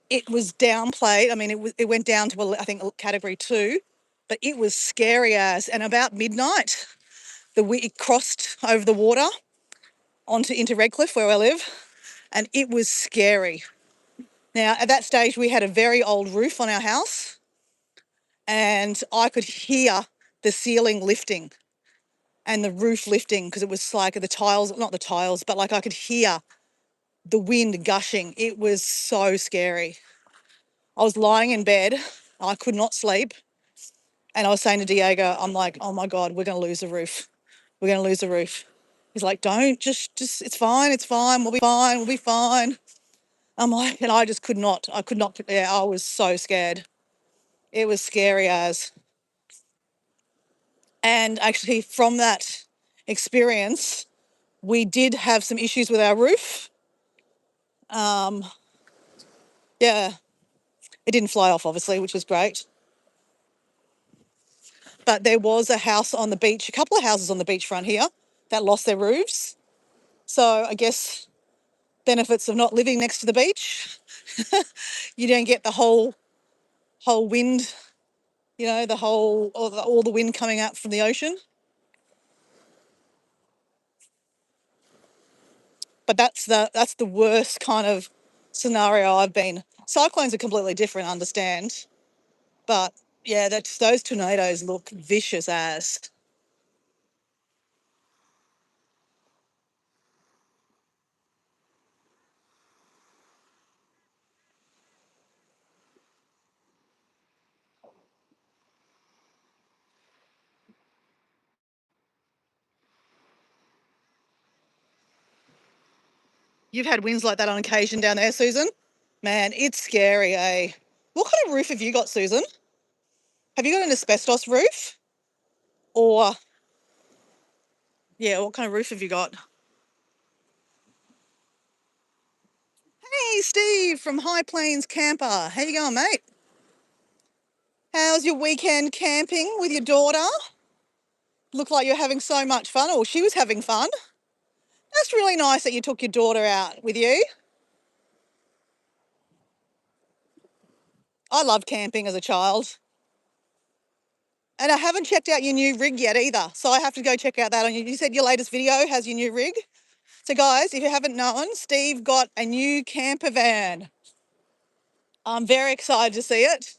It was downplayed. I mean, it went down to I think category 2, but it was scary as. And about midnight, it crossed over the water into Redcliffe where I live, and it was scary. Now, at that stage, we had a very old roof on our house, and I could hear the ceiling lifting and the roof lifting because it was like the tiles, not the tiles, but like I could hear the wind gushing. It was so scary. I was lying in bed, I could not sleep, and I was saying to Diego, I'm like, oh my God, we're going to lose the roof. We're going to lose the roof. He's like, don't, just, it's fine, we'll be fine, we'll be fine. I'm like, and I could not, I was so scared. It was scary as. And actually from that experience, we did have some issues with our roof. Yeah, it didn't fly off obviously, which was great. But there was a house on the beach, a couple of houses on the beachfront here that lost their roofs. So I guess benefits of not living next to the beach. You don't get the whole wind, all the wind coming out from the ocean. But that's the worst kind of scenario I've been. Cyclones are completely different, I understand. But yeah, those tornadoes look vicious as. You've had winds like that on occasion down there, Susan? Man, it's scary, eh? What kind of roof have you got, Susan? Have you got an asbestos roof? Or, yeah, what kind of roof have you got? Hey, Steve from High Plains Camper. How you going, mate? How's your weekend camping with your daughter? Look like you're having so much fun, or she was having fun. That's really nice that you took your daughter out with you. I loved camping as a child. And I haven't checked out your new rig yet either, so I have to go check out that on you. You said your latest video has your new rig. So guys, if you haven't known, Steve got a new camper van. I'm very excited to see it.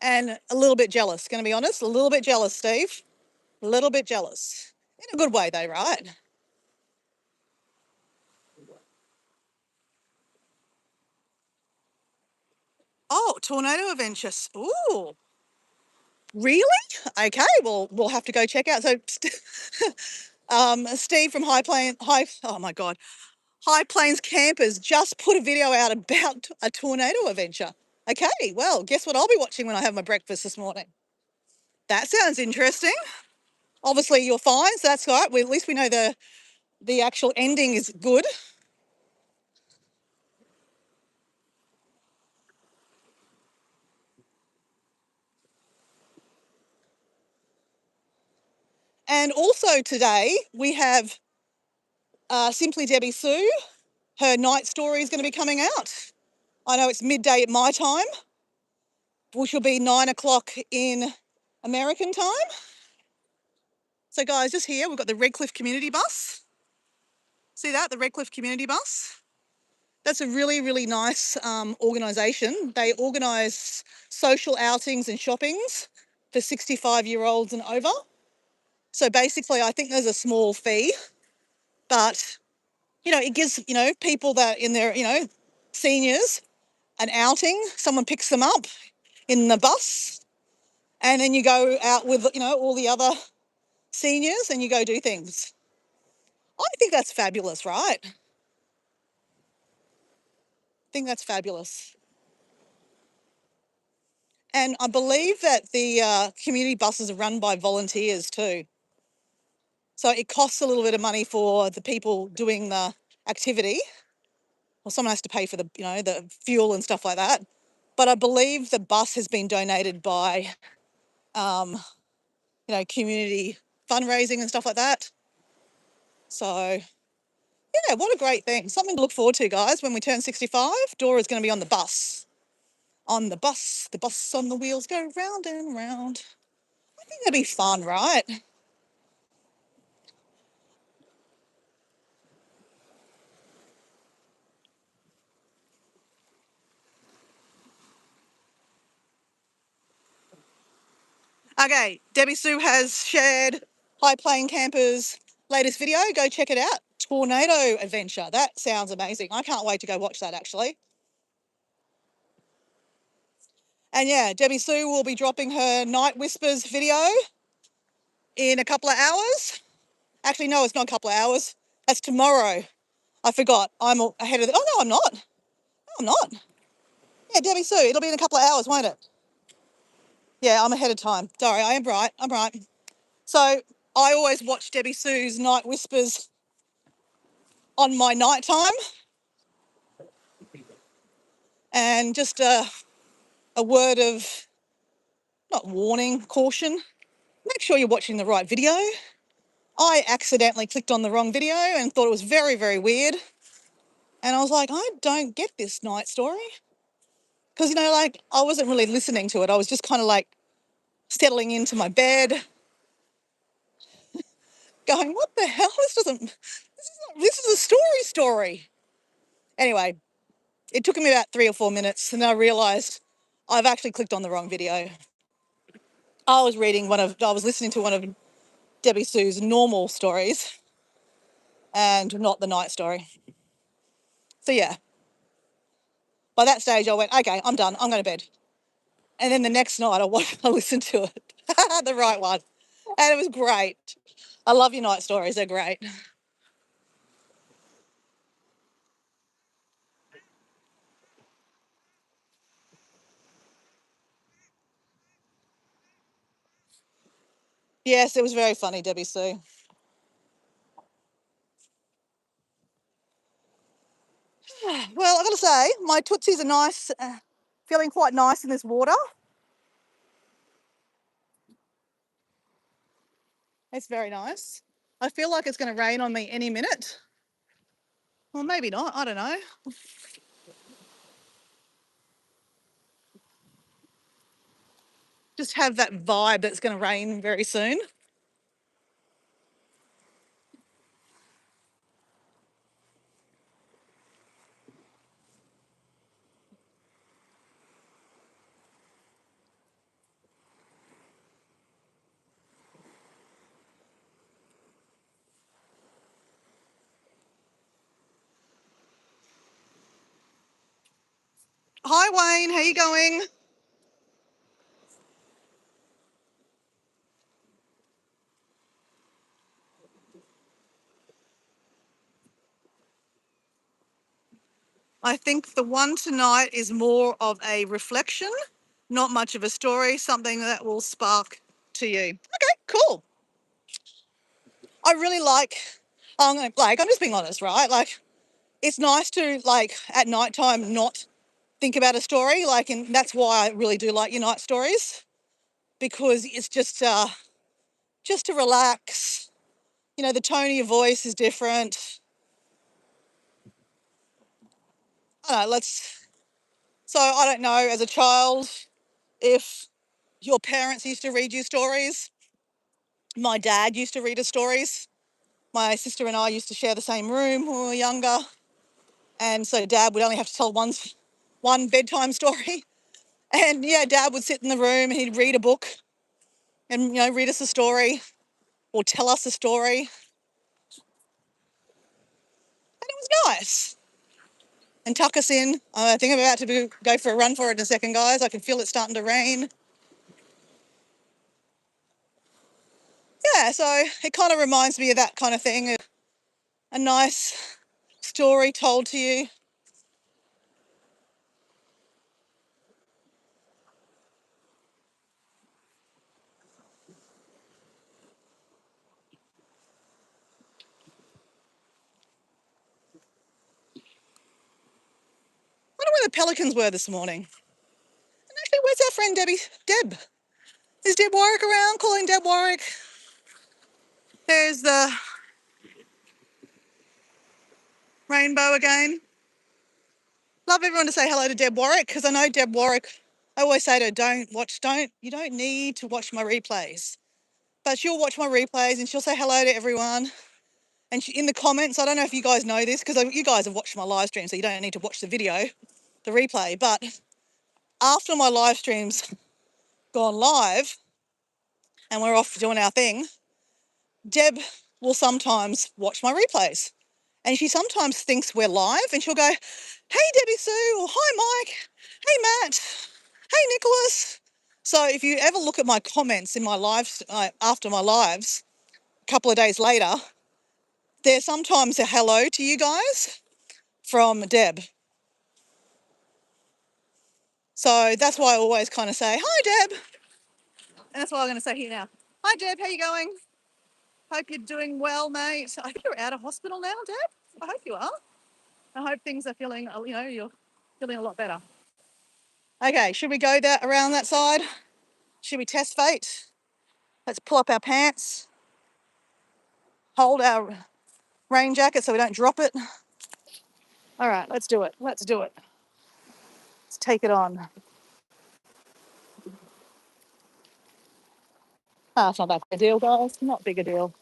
and a little bit jealous, going to be honest. A little bit jealous, Steve. A little bit jealous. In a good way, though, right? Oh, tornado adventures. Ooh, really? Okay, well, we'll have to go check out. So, Steve from oh my God, High Plains Campers just put a video out about a tornado adventure. Okay, well, guess what I'll be watching when I have my breakfast this morning? That sounds interesting. Obviously, you're fine, so that's all right. At least we know the actual ending is good. And also today we have Simply Debbie Sue. Her night story is going to be coming out. I know it's midday at my time, which will be 9 o'clock in American time. So guys, just here, we've got the Redcliffe Community Bus. See that, the Redcliffe Community Bus? That's a really, really nice organisation. They organise social outings and shoppings for 65-year-olds and over. So basically, I think there's a small fee, but, it gives, people that in their, seniors, an outing. Someone picks them up in the bus, and then you go out with, all the other seniors and you go do things. I think that's fabulous, right? I think that's fabulous. And I believe that the community buses are run by volunteers too. So it costs a little bit of money for the people doing the activity. Well, someone has to pay for the fuel and stuff like that. But I believe the bus has been donated by, community fundraising and stuff like that. So, yeah, what a great thing. Something to look forward to, guys. When we turn 65, Dora's going to be on the bus. On the bus on the wheels go round and round. I think that'd be fun, right? Okay, Debbie Sue has shared High Plain Campers' latest video. Go check it out. Tornado Adventure. That sounds amazing. I can't wait to go watch that, actually. And yeah, Debbie Sue will be dropping her Night Whispers video in a couple of hours. Actually, no, it's not a couple of hours. That's tomorrow. I forgot. I'm ahead of the... Oh, no, I'm not. No, I'm not. Yeah, Debbie Sue, it'll be in a couple of hours, won't it? Yeah, I'm ahead of time. Sorry, I am right. I'm right. So I always watch Debbie Sue's Night Whispers on my night time. And just a word of, not warning, caution. Make sure you're watching the right video. I accidentally clicked on the wrong video and thought it was very, very weird. And I was like, I don't get this night story. Because, I wasn't really listening to it. I was just kind of like settling into my bed, going, what the hell? This is a story. Anyway, it took me about 3 or 4 minutes and I realised I've actually clicked on the wrong video. I was listening to one of Debbie Sue's normal stories and not the night story. So yeah, by that stage I went, okay, I'm done. I'm going to bed. And then the next night I listened to it, the right one. And it was great. I love your night stories. They're great. Yes, it was very funny, Debbie Sue. Well, I've got to say, my tootsies are nice, feeling quite nice in this water. It's very nice. I feel like it's going to rain on me any minute. Well, maybe not. I don't know. Just have that vibe that's going to rain very soon. Hi, Wayne. How you going? I think the one tonight is more of a reflection, not much of a story, something that will spark to you. Okay, cool. I really like, I'm just being honest, right? Like, it's nice to, like, at night time not think about a story, like, and that's why I really do like your night stories, because it's just to relax. You know, the tone of your voice is different. I don't know, so I don't know, as a child, if your parents used to read you stories. My dad used to read us stories. My sister and I used to share the same room when we were younger. And so Dad would only have to tell one bedtime story. And yeah, Dad would sit in the room and he'd read a book and, you know, read us a story or tell us a story. And it was nice. And tuck us in. I think I'm about to go for a run for it in a second, guys. I can feel it starting to rain. Yeah, so it kind of reminds me of that kind of thing, a nice story told to you. I wonder where the pelicans were this morning. And actually, where's our friend Debbie? Deb. Is Deb Warwick around? Calling Deb Warwick. There's the rainbow again. Love everyone to say hello to Deb Warwick, because I know Deb Warwick, I always say to her, you don't need to watch my replays. But she'll watch my replays and she'll say hello to everyone. And in the comments, I don't know if you guys know this, because you guys have watched my live stream, so you don't need to watch the video, the replay. But after my live stream's gone live and we're off doing our thing, Deb will sometimes watch my replays. And she sometimes thinks we're live and she'll go, hey, Debbie Sue, or hi, Mike, hey, Matt, hey, Nicholas. So if you ever look at my comments in my lives, after my lives, a couple of days later, there's sometimes a hello to you guys from Deb. So that's why I always kind of say, hi, Deb. And that's what I'm going to say here now. Hi, Deb, how you going? Hope you're doing well, mate. I think you're out of hospital now, Deb. I hope you are. I hope things are feeling, you're feeling a lot better. Okay, should we go around that side? Should we test fate? Let's pull up our pants, hold our rain jacket so we don't drop it. All right, let's do it. Let's take it on. It's not that big a deal, guys. Not big a deal.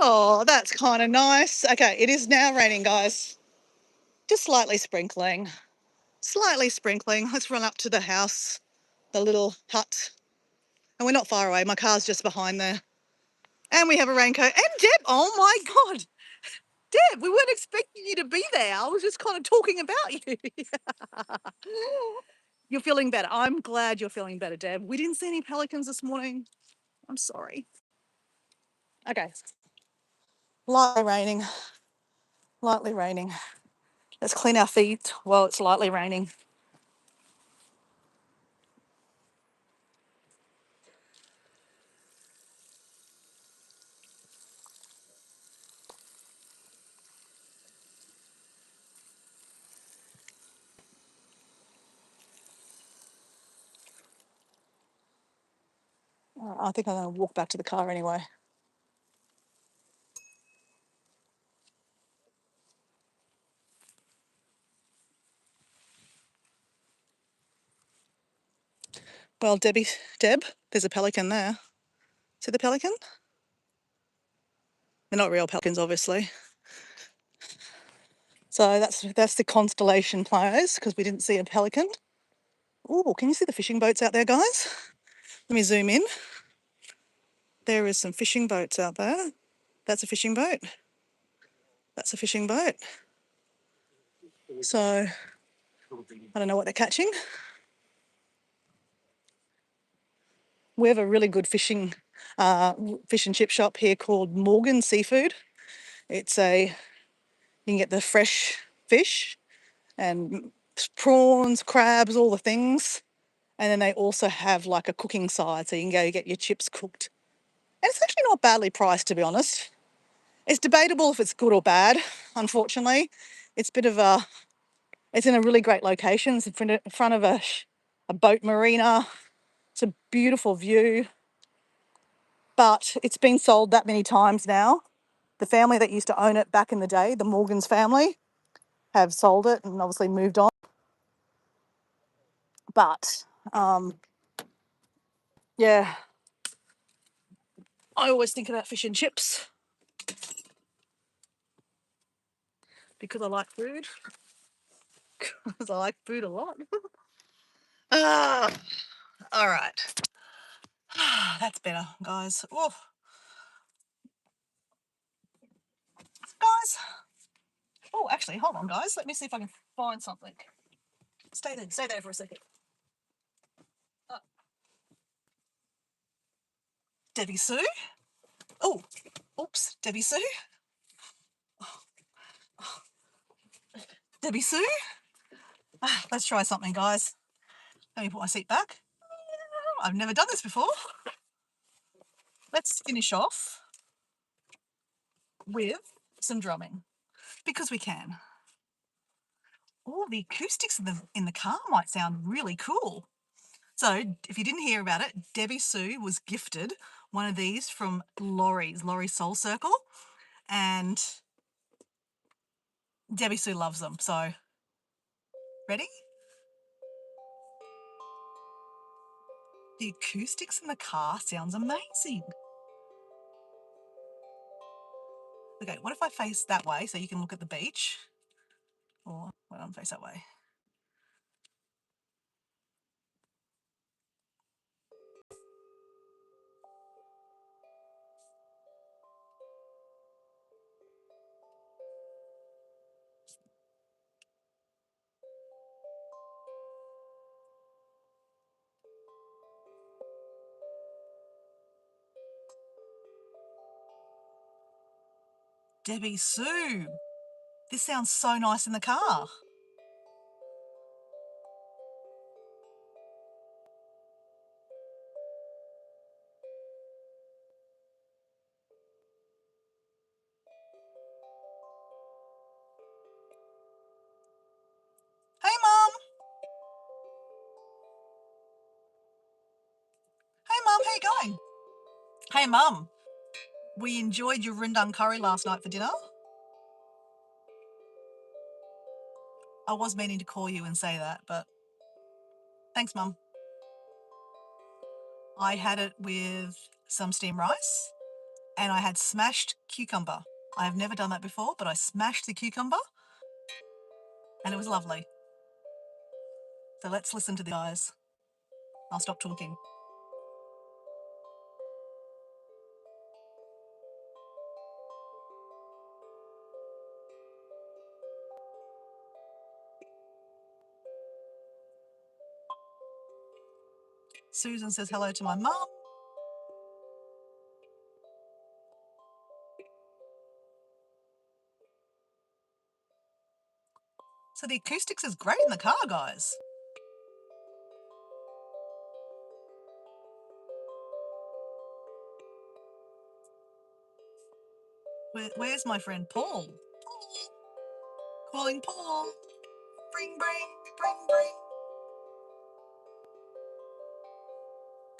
Oh, that's kind of nice. Okay, it is now raining, guys. Just slightly sprinkling. Slightly sprinkling. Let's run up to the house, the little hut. And we're not far away. My car's just behind there. And we have a raincoat. And Deb, oh my God. Deb, we weren't expecting you to be there. I was just kind of talking about you. You're feeling better. I'm glad you're feeling better, Deb. We didn't see any pelicans this morning. I'm sorry. Okay. Lightly raining. Lightly raining. Let's clean our feet while it's lightly raining. I think I'm going to walk back to the car anyway. Well, Deb, there's a pelican there. See the pelican? They're not real pelicans, obviously. So that's the constellation players because we didn't see a pelican. Oh, can you see the fishing boats out there, guys? Let me zoom in. There is some fishing boats out there. That's a fishing boat. That's a fishing boat. So I don't know what they're catching. We have a really good fish and chip shop here called Morgan Seafood. You can get the fresh fish and prawns, crabs, all the things. And then they also have like a cooking side, so you can go get your chips cooked. And it's actually not badly priced, to be honest. It's debatable if it's good or bad, unfortunately. It's in a really great location. It's in front of a boat marina. It's a beautiful view, but it's been sold that many times now. The family that used to own it back in the day, the Morgans family, have sold it and obviously moved on. But yeah, I always think about fish and chips because I like food. Because I like food a lot. All right. That's better, guys. Oh, guys. Oh, actually, hold on, guys. Let me see if I can find something. Stay there for a second. Debbie Sue. Oh, oops, Debbie Sue. Debbie Sue. Let's try something, guys. Let me put my seat back. I've never done this before. Let's finish off with some drumming because we can. Oh, the acoustics in the car might sound really cool. So, if you didn't hear about it, Debbie Sue was gifted one of these from Laurie Soul Circle, and Debbie Sue loves them. So, ready? The acoustics in the car sounds amazing. Okay, what if I face that way so you can look at the beach? Or why don't I face that way? Debbie Sue, this sounds so nice in the car. Hey, Mum. Hey, Mum, how you going? Hey, Mum, we enjoyed your rendang curry last night for dinner. I was meaning to call you and say that, but thanks, Mum. I had it with some steamed rice and I had smashed cucumber. I have never done that before, but I smashed the cucumber and it was lovely. So let's listen to the guys. I'll stop talking. Susan says hello to my mum. So the acoustics is great in the car, guys. Where's my friend Paul? Calling Paul. Bring, bring, bring, bring.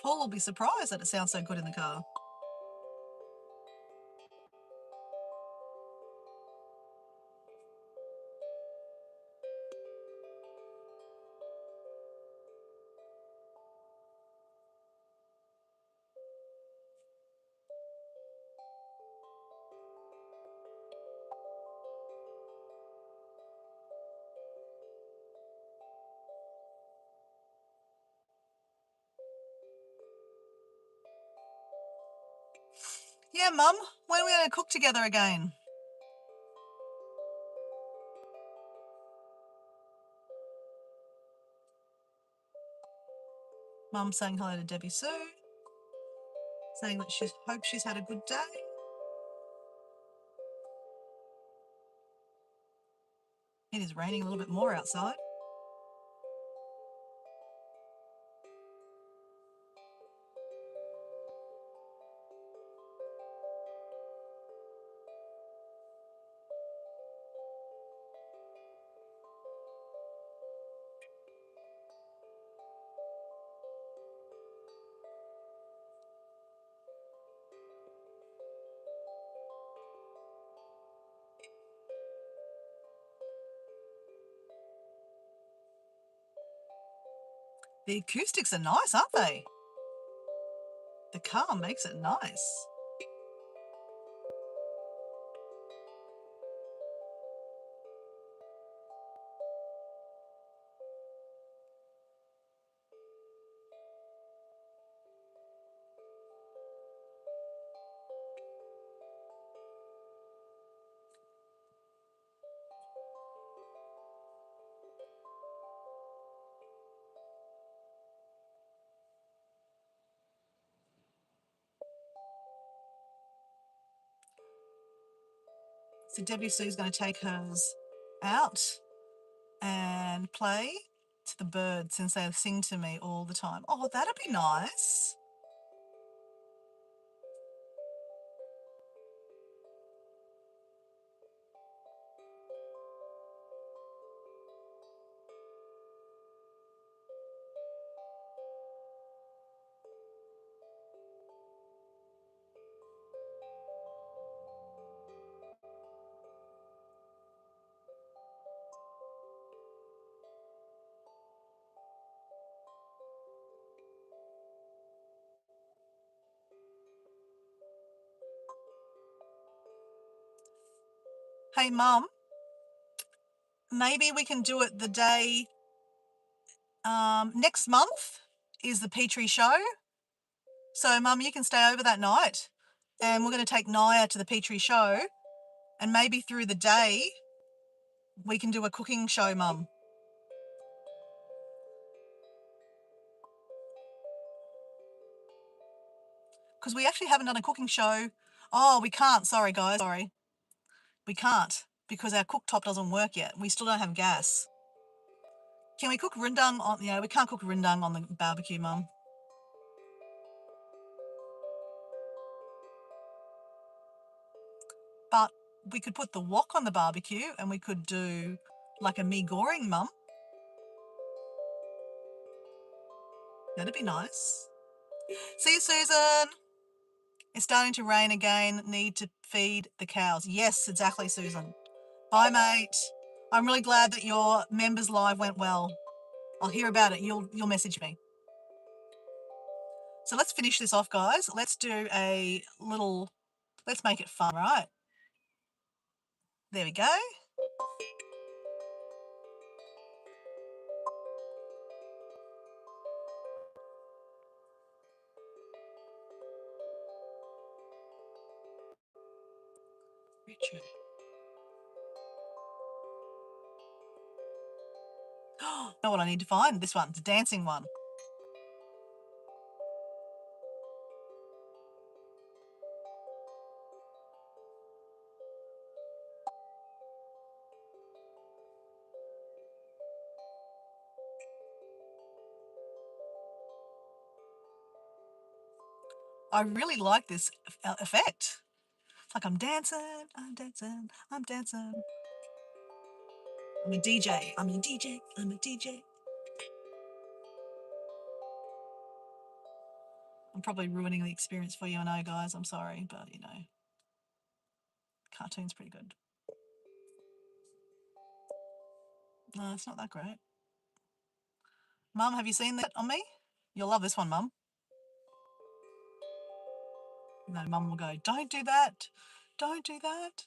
Paul will be surprised that it sounds so good in the car. Yeah, Mum. When are we going to cook together again? Mum saying hello to Debbie Sue, saying that she hopes she's had a good day. It is raining a little bit more outside. The acoustics are nice, aren't they? The car makes it nice. So Debbie Sue's going to take hers out and play to the birds since they sing to me all the time. Oh, that'd be nice. Hey, Mum, maybe we can do it the day next month is the Petrie show. So, Mum, you can stay over that night and we're going to take Naya to the Petrie show and maybe through the day we can do a cooking show, Mum. Because we actually haven't done a cooking show. Oh, we can't. Sorry, guys. Sorry. We can't because our cooktop doesn't work yet. We still don't have gas. Can we cook rendang on... Yeah, we can't cook rendang on the barbecue, Mum. But we could put the wok on the barbecue and we could do like a mee goreng, Mum. That'd be nice. See you, Susan. It's starting to rain again. Need to feed the cows. Yes, exactly, Susan. Bye, mate. I'm really glad that your members live went well. I'll hear about it. You'll message me. So let's finish this off, guys. Let's do a little... Let's make it fun, right? There we go. Richard. Know what I need to find? This one, the dancing one. I really like this effect. It's like I'm dancing, I'm dancing, I'm dancing. I'm a DJ, I'm a DJ, I'm a DJ. I'm probably ruining the experience for you, I know, guys. I'm sorry, but, you know, cartoon's pretty good. No, it's not that great. Mum, have you seen that on me? You'll love this one, Mum. No, Mum will go, don't do that. Don't do that.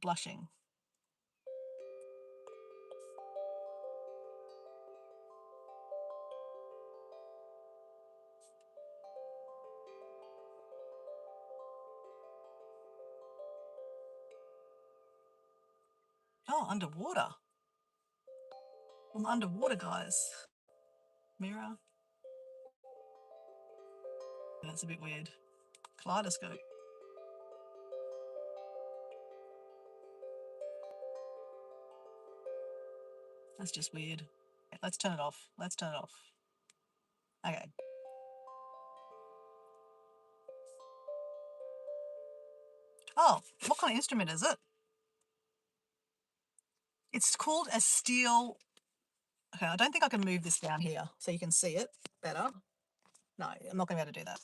Blushing. Oh, underwater. I'm underwater, guys. Mirror. That's a bit weird. Kaleidoscope. That's just weird. Okay, let's turn it off. Let's turn it off. Okay. Oh, what kind of instrument is it? It's called a steel. Okay, I don't think I can move this down here so you can see it better. No, I'm not going to be able to do that.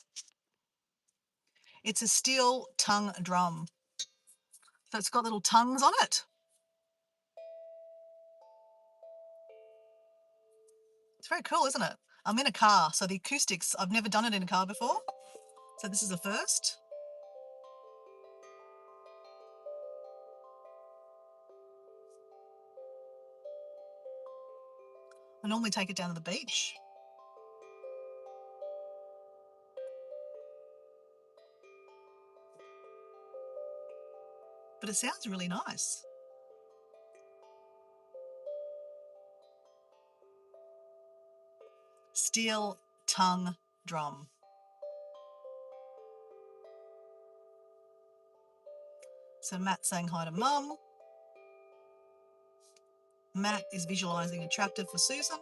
It's a steel tongue drum. So it's got little tongues on it. It's very cool, isn't it? I'm in a car, so the acoustics, I've never done it in a car before. So this is the first. I normally take it down to the beach. But it sounds really nice. Steel tongue drum. So Matt's saying hi to Mum. Matt is visualising a tractor for Susan.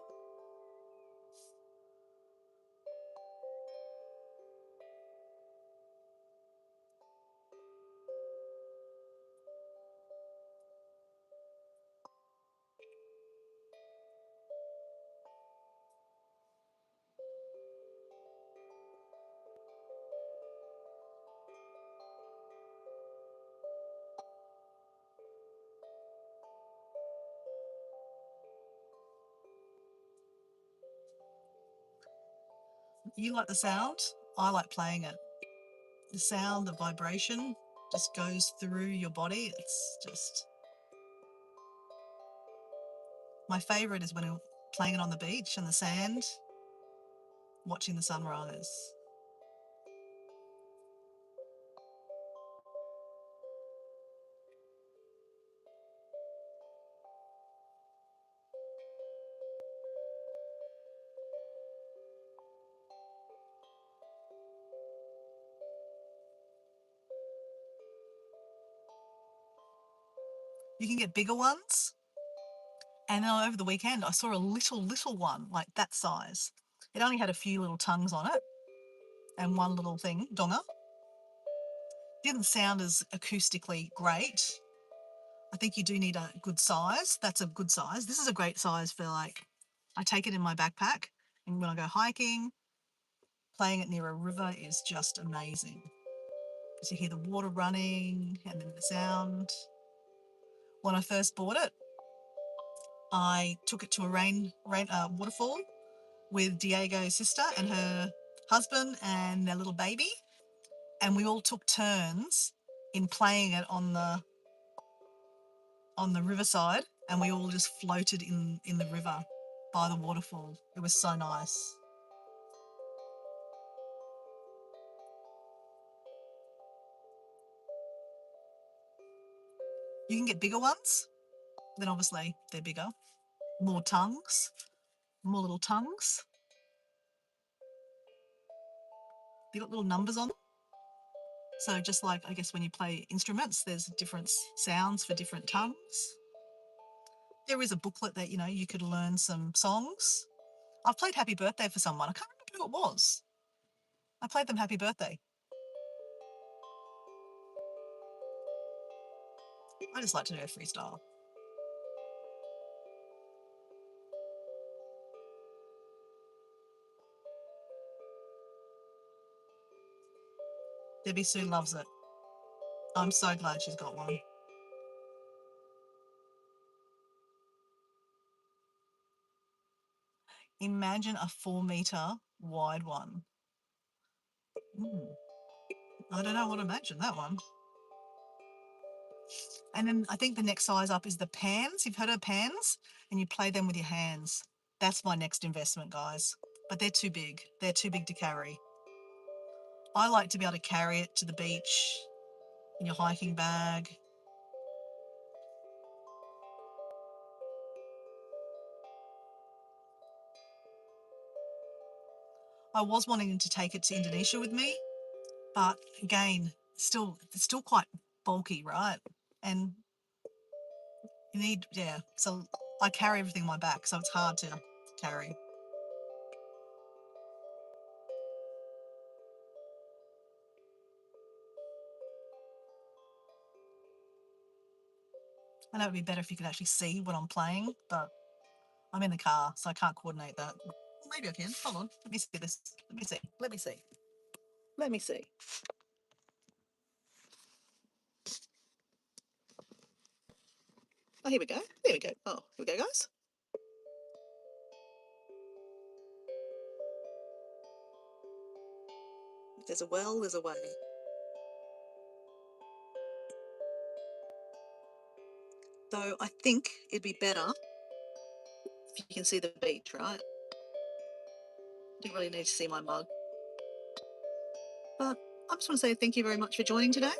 You like the sound? I like playing it. The sound, the vibration just goes through your body. It's just... My favourite is when I'm playing it on the beach in the sand, watching the sunrise. You can get bigger ones. And then over the weekend, I saw a little one, like that size. It only had a few little tongues on it and one little thing, donga. Didn't sound as acoustically great. I think you do need a good size. That's a good size. This is a great size for, like, I take it in my backpack, and when I go hiking, playing it near a river is just amazing. Because you hear the water running and then the sound. When I first bought it, I took it to a waterfall with Diego's sister and her husband and their little baby, and we all took turns in playing it on the riverside, and we all just floated in the river by the waterfall. It was so nice. You can get bigger ones, then obviously they're bigger. More tongues, more little tongues. They got little numbers on them. So just like, I guess, when you play instruments, there's different sounds for different tongues. There is a booklet that, you could learn some songs. I've played Happy Birthday for someone. I can't remember who it was. I played them Happy Birthday. I just like to do a freestyle. Debbie Sue loves it. I'm so glad she's got one. Imagine a 4-meter wide one. I don't know what to imagine that one. And then I think the next size up is the pans. You've heard of pans? And you play them with your hands. That's my next investment, guys. But they're too big. They're too big to carry. I like to be able to carry it to the beach in your hiking bag. I was wanting to take it to Indonesia with me, but again, it's still quite bulky, right? And you need, yeah, so I carry everything on my back, so it's hard to carry. I know it'd be better if you could actually see what I'm playing, but I'm in the car, so I can't coordinate that. Well, maybe I can. Hold on. Let me see this. Let me see. Let me see. Let me see. Oh, here we go. There we go. Oh, here we go, guys. If there's a well, there's a way. So I think it'd be better if you can see the beach, right? Don't really need to see my mug. But I just want to say thank you very much for joining today.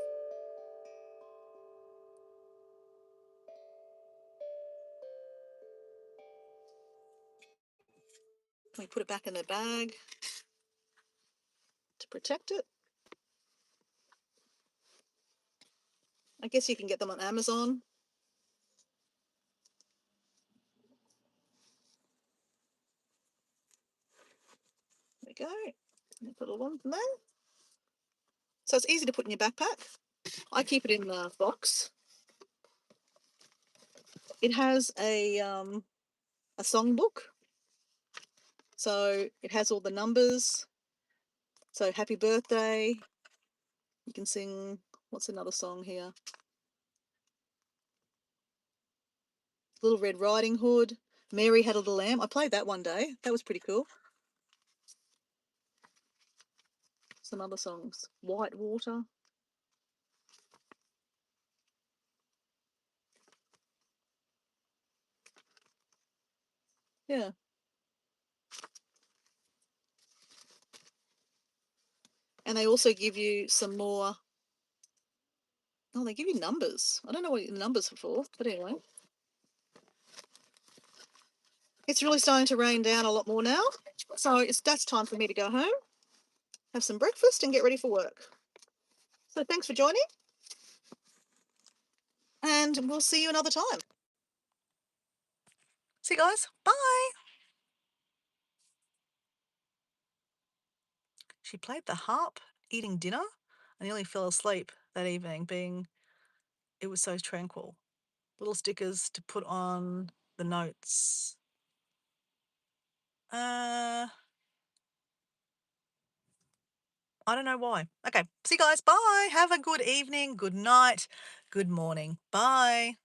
We put it back in the bag to protect it. I guess you can get them on Amazon. There we go. And put a little one in there. So it's easy to put in your backpack. I keep it in the box. It has a songbook. So it has all the numbers. So happy birthday. You can sing, what's another song here? Little Red Riding Hood. Mary Had a Little Lamb. I played that one day. That was pretty cool. Some other songs. White Water. Yeah. And they also give you some more. Oh, they give you numbers. I don't know what the numbers are for, but anyway. It's really starting to rain down a lot more now. So that's time for me to go home, have some breakfast and get ready for work. So thanks for joining. And we'll see you another time. See you guys. Bye. She played the harp eating dinner. I nearly fell asleep that evening, it was so tranquil. Little stickers to put on the notes. I don't know why. Okay, see you guys. Bye. Have a good evening, good night, good morning. Bye.